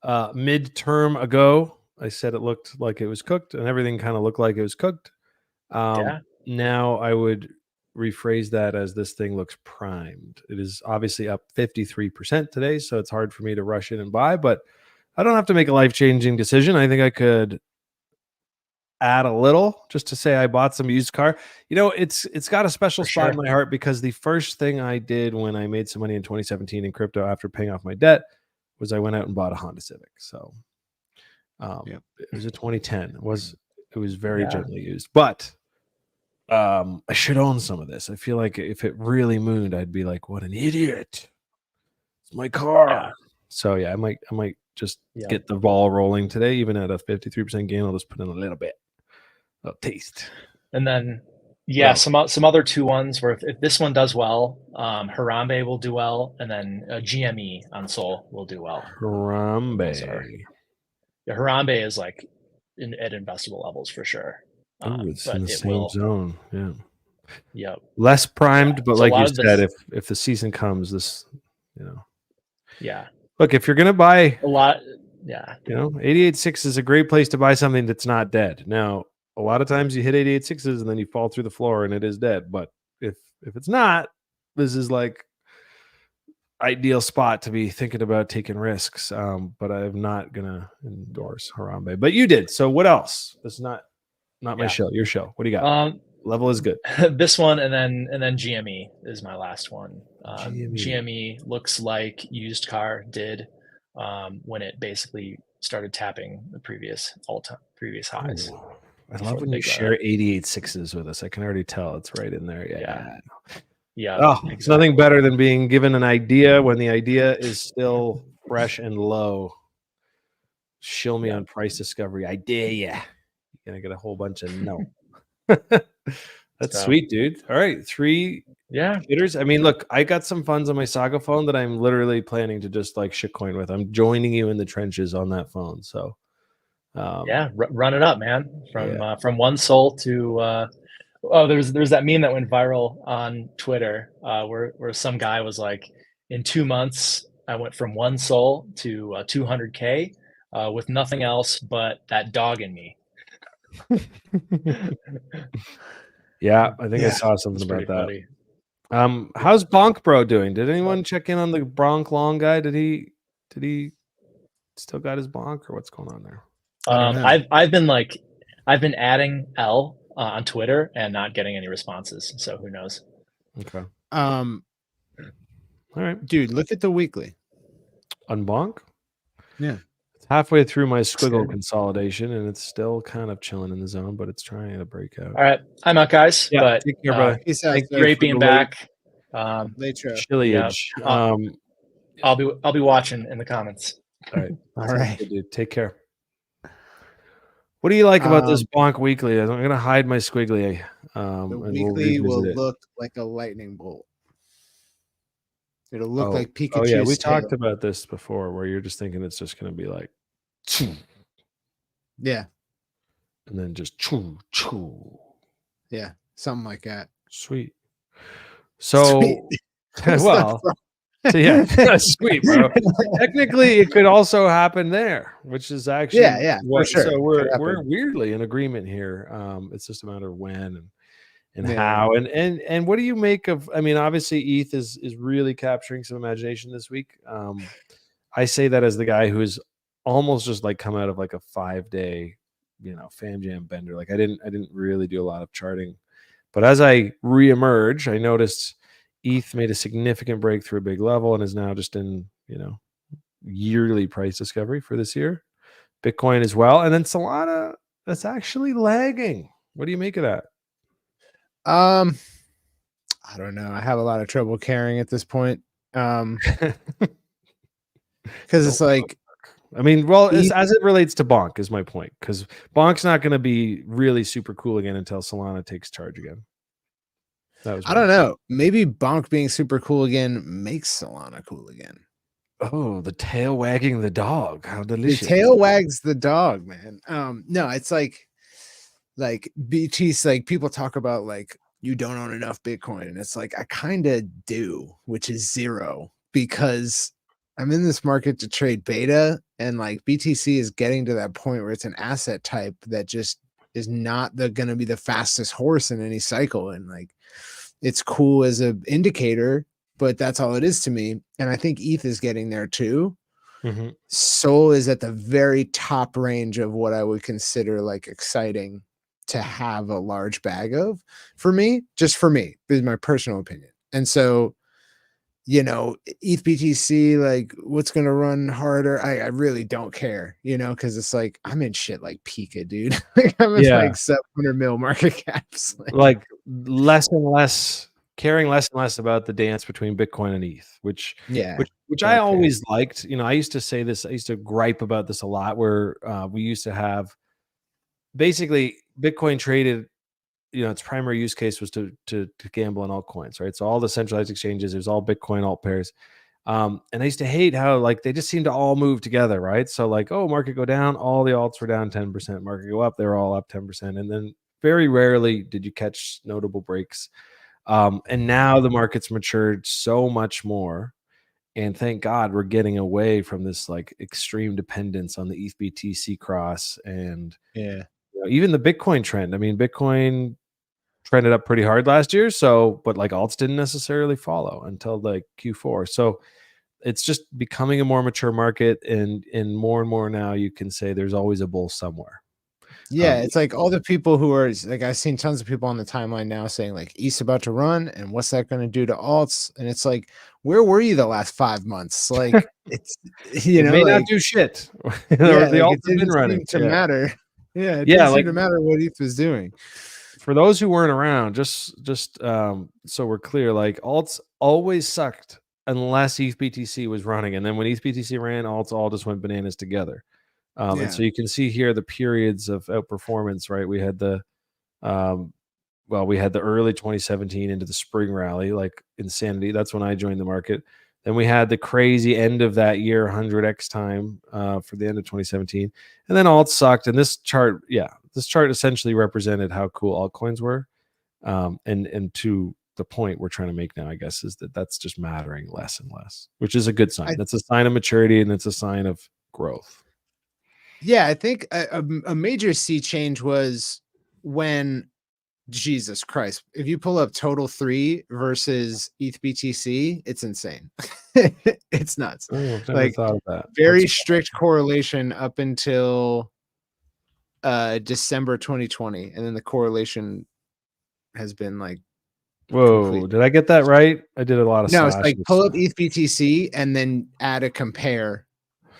Midterm ago, I said it looked like it was cooked, and everything kind of looked like it was cooked. Now I would rephrase that as this thing looks primed. It is obviously up 53% today, so it's hard for me to rush in and buy, but I don't have to make a life-changing decision. I think I could add a little just to say I bought some used car. You know, it's got a special For spot in sure. my heart because the first thing I did when I made some money in 2017 in crypto after paying off my debt was I went out and bought a Honda Civic. So Yep. it was a 2010. It was very Yeah. gently used, but I should own some of this. I feel like if it really mooned, I'd be like, what an idiot. It's my car. Yeah. So yeah, I might just Yeah. get the ball rolling today, even at a 53% gain. I'll just put in a little bit. A taste. And then, What some other 2-1s where if this one does well, Harambe will do well, and then GME on Sol will do well. Harambe. Yeah, Harambe is like at investable levels for sure. Ooh, it's but in the it same will. zone. Yeah. Yep. Less primed, but So a like you lot of said, this- if the season comes, this, Yeah. look, if you're gonna buy A lot. Yeah. 88.6 is a great place to buy something that's not dead. Now, a lot of times you hit 88.6s and then you fall through the floor and it is dead. But if it's not, this is like ideal spot to be thinking about taking risks. But I'm not gonna endorse Harambe. But you did. So what else? That's not my Yeah. show. Your show. What do you got? Level is good. This one and then GME is my last one. GME. GME looks like used car did when it basically started tapping the previous highs. Ooh, I love when you share 88.6s with us. I can already tell it's right in there. Yeah. Oh, Exactly. it's nothing better than being given an idea when the idea is still fresh and low. Show me on price discovery. I dare ya. You're gonna get a whole bunch of no. That's sweet, dude. All right, 3 hitters. I mean, look, I got some funds on my Saga phone that I'm literally planning to just like shitcoin with. I'm joining you in the trenches on that phone. So, run it up, man. From one Sol to there's that meme that went viral on Twitter where some guy was like, in 2 months I went from 1 Sol to 200K with nothing else but that dog in me. Yeah, I think I saw something about that. Funny. How's Bonk Bro doing? Did anyone check in on the Bronk Long guy? Did he still got his bonk, or what's going on there? I've been adding L on Twitter and not getting any responses, so who knows? Okay. All right, dude, look at the weekly on Bonk. Yeah, it's halfway through my squiggle consolidation, and it's still kind of chilling in the zone, but it's trying to break out. All right, I'm out, guys. Yeah, but take care, brother. Great being back. Chiliage. I'll be watching in the comments. All right. All right, good, dude. Take care. What do you like about this Bonk Weekly? I'm going to hide my squiggly. The weekly will look like a lightning bolt. It'll look like Pikachu. Oh yeah, we talked about this before, where you're just thinking it's just going to be like, yeah, and then just yeah, something like that. Sweet. So, well, so yeah, that's sweet, bro. Technically, it could also happen there, which is actually for sure. So we're weirdly in agreement here. It's just a matter of when and how and what do you make of? I mean, obviously, ETH is really capturing some imagination this week. I say that as the guy who's almost just like come out of like a 5-day, fam jam bender. Like I didn't really do a lot of charting, but as I reemerge, I noticed ETH made a significant breakthrough, a big level, and is now just in, yearly price discovery for this year. Bitcoin as well. And then Solana, that's actually lagging. What do you make of that? I don't know. I have a lot of trouble carrying at this point. Because it's like, I mean, well, as it relates to Bonk is my point. Because Bonk's not going to be really super cool again until Solana takes charge again. I don't know. Maybe Bonk being super cool again makes Solana cool again. Oh, the tail wagging the dog. How delicious. The tail wags the dog, man. No, it's like BT's like people talk about like you don't own enough Bitcoin. And it's like I kind of do, which is 0, because I'm in this market to trade beta, and like BTC is getting to that point where it's an asset type that just is not going to be the fastest horse in any cycle. And like, it's cool as an indicator, but that's all it is to me. And I think ETH is getting there too. Mm-hmm. Sol is at the very top range of what I would consider like exciting to have a large bag of, for me, just for me, is my personal opinion. And so, you know, ETH BTC, like what's gonna run harder? I really don't care, you know, because it's like I'm in shit like Pika, dude. Like I'm in Yeah. like 700 mil market caps. Like less and less, caring less and less about the dance between Bitcoin and ETH, which Yeah, which don't I care. always liked. You know, I used to say this, I used to gripe about this a lot, where we used to have basically Bitcoin traded, you know, its primary use case was to gamble on altcoins, right? So all the centralized exchanges, it was all Bitcoin alt pairs. And I used to hate how like they just seem to all move together, right? So like, oh, market go down, all the alts were down 10%, market go up, they were all up 10%. And then very rarely did you catch notable breaks. And now the market's matured so much more. And thank God we're getting away from this like extreme dependence on the ETH BTC cross and Yeah. you know, even the Bitcoin trend. I mean, Bitcoin trended up pretty hard last year. So, but like alts didn't necessarily follow until like Q4. So it's just becoming a more mature market, and more now you can say there's always a bull somewhere. Yeah, it's like all the people who are like, I've seen tons of people on the timeline now saying like ETH's about to run and what's that going to do to alts? And it's like, where were you the last 5 months? Like it's, you It know, may not like, do shit. yeah, The like alts it have been didn't running. seem to matter. Yeah, it Yeah, didn't seem like to matter what ETH was doing. for those who weren't around, just so we're clear, like alts always sucked unless ETH BTC was running, and then when ETH BTC ran, alts all just went bananas together. And Yeah. so you can see here the periods of outperformance, right? We had the we had the early 2017 into the spring rally, like insanity. That's when I joined the market. Then we had the crazy end of that year, 100x time for the end of 2017, and then alts sucked. And this chart, this chart essentially represented how cool altcoins were. And to the point we're trying to make now, I guess, is that that's just mattering less and less, which is a good sign. That's a sign of maturity, and it's a sign of growth. Yeah, I think a major sea change was when, Jesus Christ, if you pull up total 3 versus ETH BTC, it's insane. It's nuts. Oh, I've never Like thought of that. very strict correlation up until December 2020, and then the correlation has been like, Whoa, complete. did I get that right? I did a lot of No, it's like slashes. pull up ETH BTC and then add a compare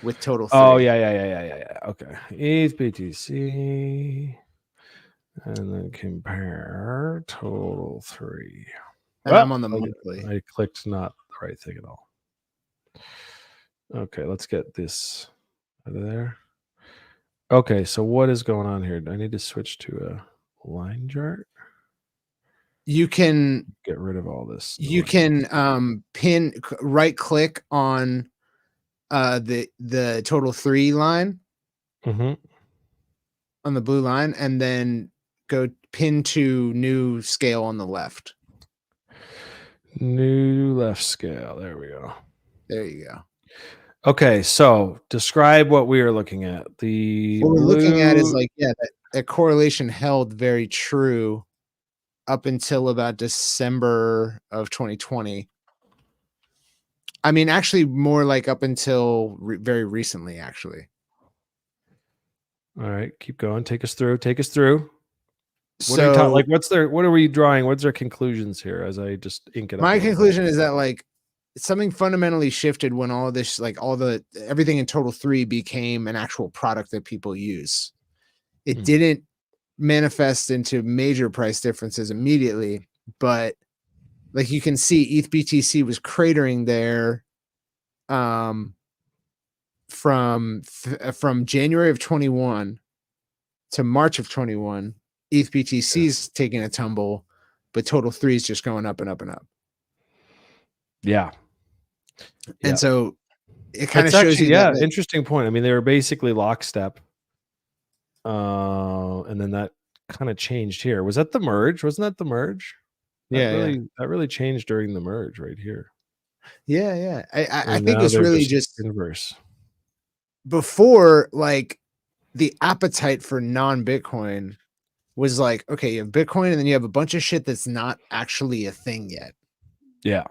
with total 3. Oh, yeah. Okay. ETH BTC. And then compare total 3. And I'm on the monthly. I clicked not the right thing at all. Okay, let's get this out of there. Okay, so what is going on here? Do I need to switch to a line chart? You can Get rid of all this. You can right click on the total 3 line on the blue line, and then go pin to new scale on the left. New left scale. There we go. There you go. Okay, so describe what we are looking at. What we're looking at is like, that correlation held very true up until about December of 2020. I mean, actually more like up until very recently, actually. All right, keep going. Take us through. What So, are you what are we drawing? What's our conclusions here as I just ink it up? My conclusion is that like something fundamentally shifted when all of this, like everything in total 3 became an actual product that people use. It didn't manifest into major price differences immediately, but like you can see ETH BTC was cratering there from January of 21 to March of 21. ETH BTC is taking a tumble, but total 3 is just going up and up and up. Yeah. And so it kind of shows you that interesting point. I mean, they were basically lockstep. And then that kind of changed here. Was that the merge? Wasn't that the merge? That really changed during the merge right here. Yeah. I think it's really just inverse. Before, like the appetite for non-Bitcoin was like, okay, you have Bitcoin and then you have a bunch of shit that's not actually a thing yet. Yeah.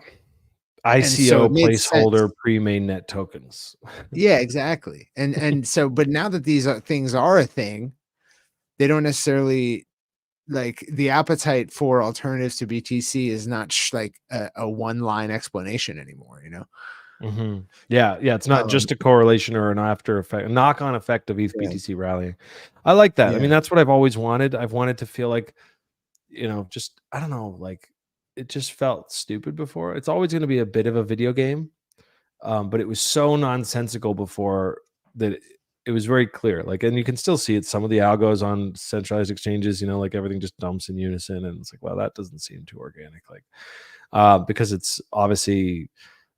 ICO placeholder pre-mainnet tokens. Yeah, exactly. And so, but now that these things are a thing, they don't necessarily like the appetite for alternatives to BTC is not like a one-line explanation anymore, you know? Yeah, it's not just a correlation or an after effect, a knock-on effect of ETH BTC rallying. I like that. I mean, that's what I've always wanted. I've wanted to feel like, just, I don't know, like it just felt stupid before. It's always going to be a bit of a video game, but it was so nonsensical before that it was very clear. Like, and you can still see it. Some of the algos on centralized exchanges, like everything just dumps in unison, and it's like, well, that doesn't seem too organic. Like, because it's obviously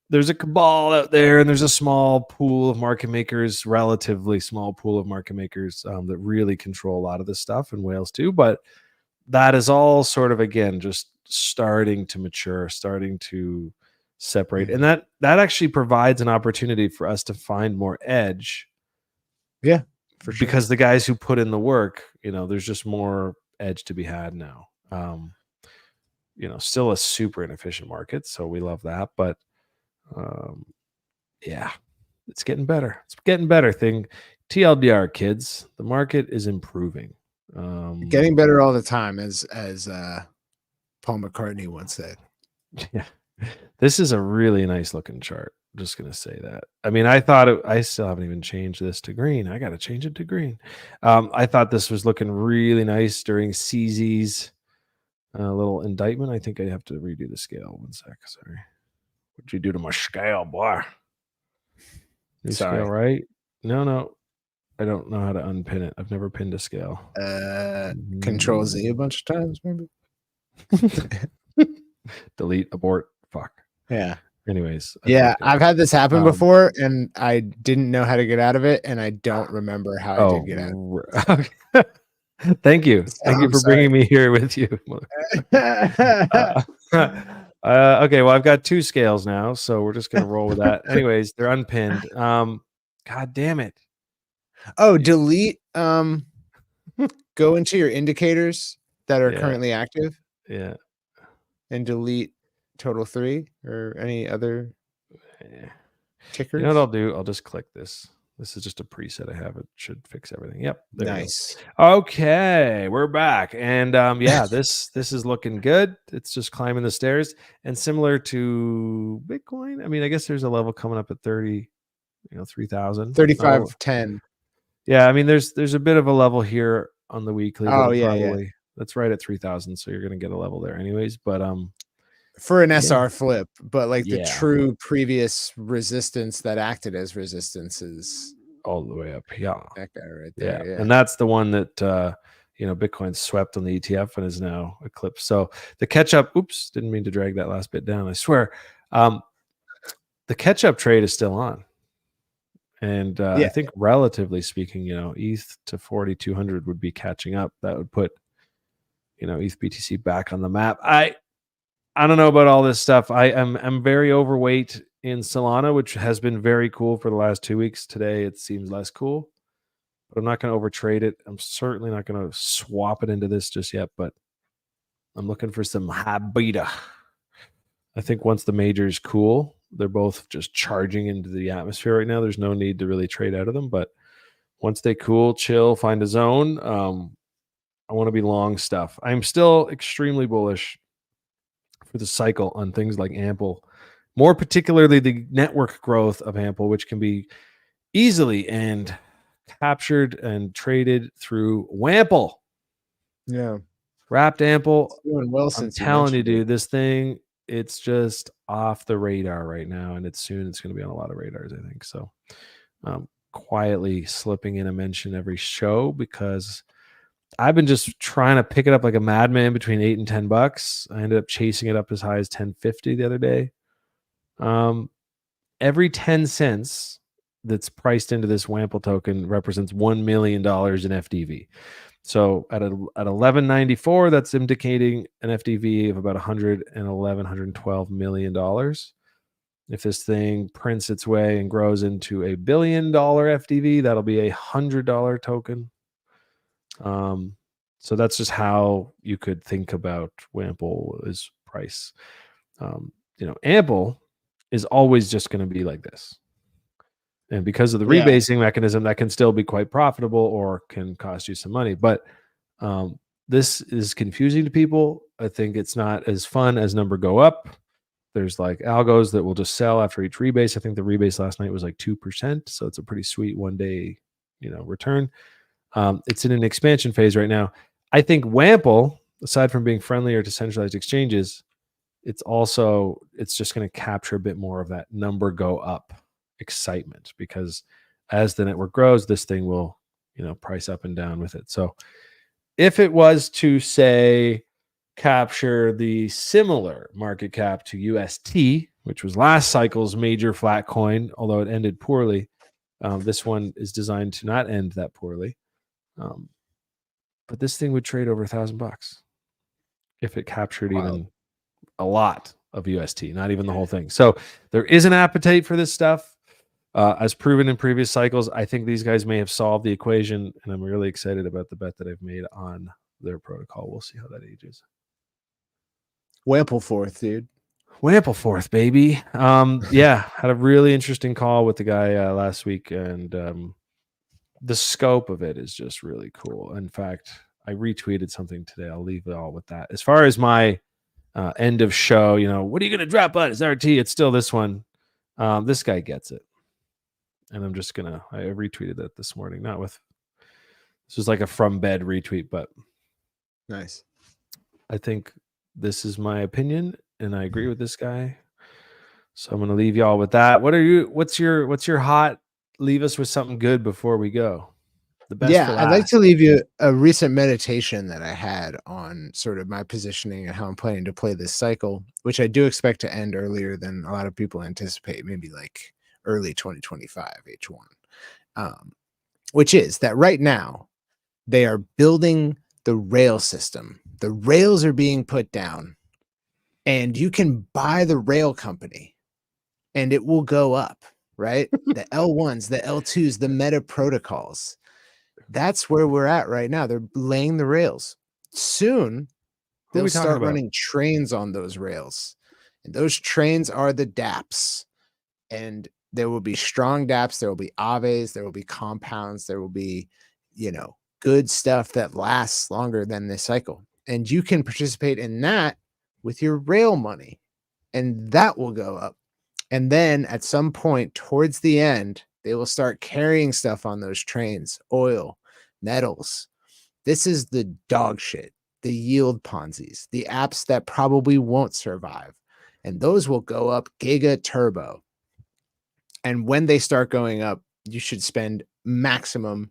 there's a cabal out there, and there's a small pool of market makers, relatively small pool of market makers that really control a lot of this stuff, and whales too. But that is all sort of, again, just starting to mature, starting to separate. And that actually provides an opportunity for us to find more edge. Yeah, for sure. Because the guys who put in the work, there's just more edge to be had now. Still a super inefficient market, so we love that. But yeah, it's getting better. It's getting better. TLDR, kids, the market is improving. Getting better all the time, as Paul McCartney once said. Yeah, this is a really nice looking chart. I'm just gonna say that. I mean, I still haven't even changed this to green. I got to change it to green. I thought this was looking really nice during CZ's little indictment. I think I have to redo the scale. One sec. Sorry. What'd you do to my scale, boy? New scale, right? No. I don't know how to unpin it. I've never pinned a scale. Control Z a bunch of times, maybe. Delete, abort, fuck. Yeah. Anyways. I've had this happen before, and I didn't know how to get out of it, and I don't remember how I did get out. Okay. Thank you. Thank you for bringing me here with you. Okay, well, I've got 2 scales now, so we're just gonna roll with that. Anyways, they're unpinned. God damn it. Oh, delete. Go into your indicators that are currently active. Yeah. And delete total 3 or any other tickers. You know what I'll do? I'll just click this. This is just a preset I have. It should fix everything. Yep. Nice. Okay, we're back. And this is looking good. It's just climbing the stairs. And similar to Bitcoin, I mean, I guess there's a level coming up at 30, 3,000. 3510. Yeah, I mean, there's a bit of a level here on the weekly. Oh, yeah. That's right at 3,000, so you're going to get a level there anyways. But for an SR flip, but like the true previous resistance that acted as resistance is all the way up. Yeah, that guy right there. Yeah. And that's the one that Bitcoin swept on the ETF and is now eclipsed. So the catch up. Oops, didn't mean to drag that last bit down. I swear. The catch up trade is still on. And I think relatively speaking, ETH to 4,200 would be catching up. That would put, ETH BTC back on the map. I don't know about all this stuff. I'm very overweight in Solana, which has been very cool for the last 2 weeks. Today it seems less cool, but I'm not going to overtrade it. I'm certainly not going to swap it into this just yet, but I'm looking for some high beta. I think once the majors cool, they're both just charging into the atmosphere right now. There's no need to really trade out of them, but once they cool, chill, find a zone, I want to be long stuff. I'm still extremely bullish for the cycle on things like Ample, more particularly the network growth of Ample, which can be easily and captured and traded through Wample. Yeah. Wrapped Ample. Doing well, I'm telling you, dude, this thing, it's just off the radar right now, and it's going to be on a lot of radars, I think. So quietly slipping in a mention every show because I've been just trying to pick it up like a madman between $8 and $10. I ended up chasing it up as high as $10.50 the other day. Every 10 cents that's priced into this Wample token represents $1 million in FDV. So at 11.94, that's indicating an FDV of about $112 million. If this thing prints its way and grows into $1 billion FDV, that'll be $100 token. So that's just how you could think about Wample's price. Ample is always just going to be like this. And because of the rebasing mechanism, that can still be quite profitable or can cost you some money. But this is confusing to people. I think it's not as fun as number go up. There's like algos that will just sell after each rebase. I think the rebase last night was like 2%. So it's a pretty sweet 1 day, return. It's in an expansion phase right now. I think Wample, aside from being friendlier to centralized exchanges, it's just going to capture a bit more of that number go up excitement, because as the network grows, this thing will, price up and down with it. So if it was to say capture the similar market cap to UST, which was last cycle's major flat coin, although it ended poorly, this one is designed to not end that poorly. But this thing would trade over $1,000 if it captured even a lot of UST, not even the whole thing. So there is an appetite for this stuff. As proven in previous cycles, I think these guys may have solved the equation, and I'm really excited about the bet that I've made on their protocol. We'll see how that ages. Wample forth, dude. Wample forth, baby. Yeah, had a really interesting call with the guy last week, and the scope of it is just really cool. In fact, I retweeted something today. I'll leave it all with that. As far as my end of show, what are you going to drop on? It's RT. It's still this one. This guy gets it. And I'm just I retweeted that this morning. This was like a from bed retweet, but nice. I think this is my opinion, and I agree with this guy. So I'm going to leave y'all with that. What's your hot? Leave us with something good before we go. The best. Yeah, I'd like to leave you a recent meditation that I had on sort of my positioning and how I'm planning to play this cycle, which I do expect to end earlier than a lot of people anticipate, maybe like early 2025 H1, which is that right now they are building the rail system. The rails are being put down, and you can buy the rail company and it will go up, right? The L1s, the L2s, the meta protocols. That's where we're at right now. They're laying the rails. Soon they'll start running trains on those rails, and those trains are the dApps. And there will be strong dApps, there will be Aves, there will be compounds, there will be, good stuff that lasts longer than this cycle. And you can participate in that with your rail money, and that will go up. And then at some point towards the end, they will start carrying stuff on those trains, oil, metals. This is the dog shit, the yield Ponzi's, the apps that probably won't survive. And those will go up giga turbo. And when they start going up, you should spend maximum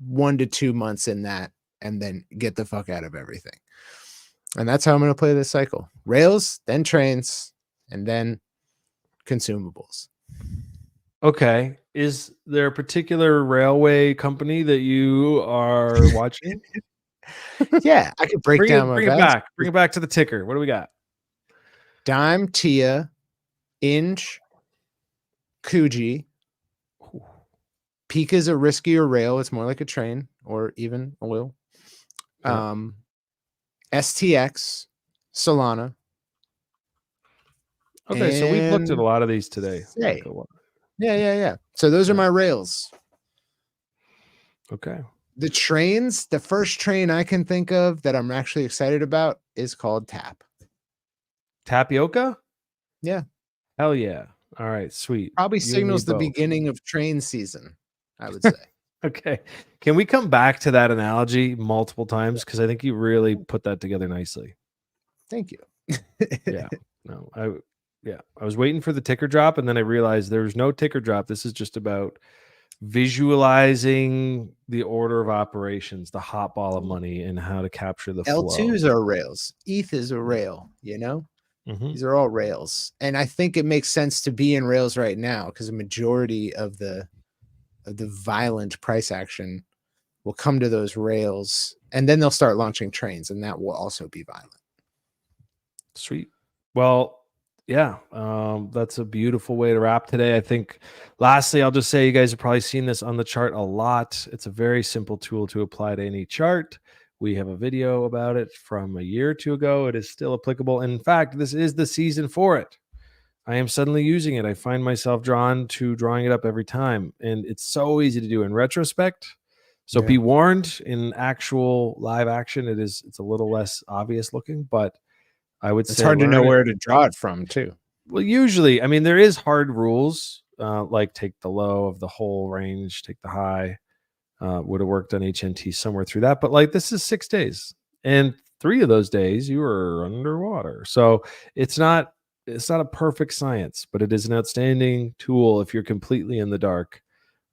1 to 2 months in that and then get the fuck out of everything. And that's how I'm going to play this cycle. Rails, then trains, and then consumables. Okay. Is there a particular railway company that you are watching? Yeah, I could bring it back to the ticker. What do we got? Dime, Tia, Inge, Kuji. Pika is a riskier rail. It's more like a train or even oil. STX, Solana. Okay, so we've looked at a lot of these today. Yeah. So those are my rails. Okay. The trains, the first train I can think of that I'm actually excited about is called TAP. Tapioca? Yeah. Hell yeah. All right, sweet. Probably signals the beginning of train season, I would say. Okay. Can we come back to that analogy multiple times? Because I think you really put that together nicely. Thank you. Yeah. No, I was waiting for the ticker drop, and then I realized there's no ticker drop. This is just about visualizing the order of operations, the hot ball of money, and how to capture the L2s flow. are rails. ETH is a rail, Mm-hmm. These are all rails. And I think it makes sense to be in rails right now because a majority of the violent price action will come to those rails, and then they'll start launching trains, and that will also be violent. Sweet. Well, yeah, that's a beautiful way to wrap today. I think lastly, I'll just say you guys have probably seen this on the chart a lot. It's a very simple tool to apply to any chart. We have a video about it from a year or two ago. It is still applicable. In fact, this is the season for it. I am suddenly using it. I find myself drawn to drawing it up every time. And it's so easy to do in retrospect. So Yeah. be warned, in actual live action, it's a little less obvious looking, but I would It's say hard to know learn it. where to draw it from too. Well, usually, I mean, there is hard rules, like take the low of the whole range, take the high. Would have worked on HNT somewhere through that, but like this is 6 days, and 3 of those days you were underwater. So it's not a perfect science, but it is an outstanding tool if you're completely in the dark,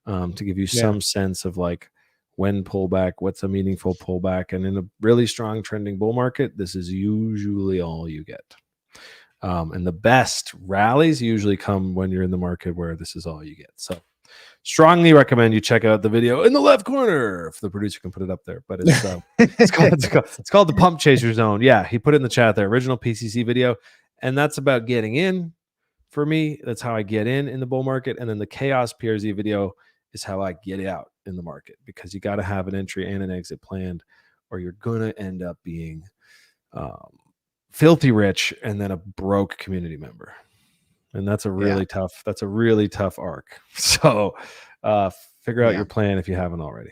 to give you some sense of like when pullback, what's a meaningful pullback, and in a really strong trending bull market, this is usually all you get. And the best rallies usually come when you're in the market where this is all you get. So strongly recommend you check out the video in the left corner if the producer can put it up there. But it's called the Pump Chaser Zone. Yeah, he put it in the chat there. Original PCC video, and that's about getting in. For me, that's how I get in the bull market, and then the Chaos PRZ video is how I get out in the market, because you got to have an entry and an exit planned, or you're gonna end up being filthy rich and then a broke community member. And that's a really tough arc. So figure out your plan if you haven't already.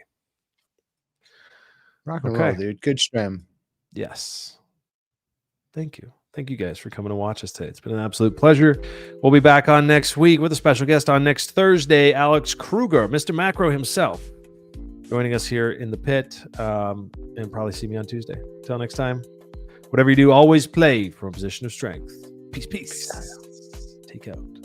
Rock and roll, dude. Good stream. Yes. Thank you. Thank you guys for coming to watch us today. It's been an absolute pleasure. We'll be back on next week with a special guest on next Thursday, Alex Kruger, Mr. Macro himself, joining us here in the pit, and probably see me on Tuesday. Until next time, whatever you do, always play from a position of strength. Peace. Take out.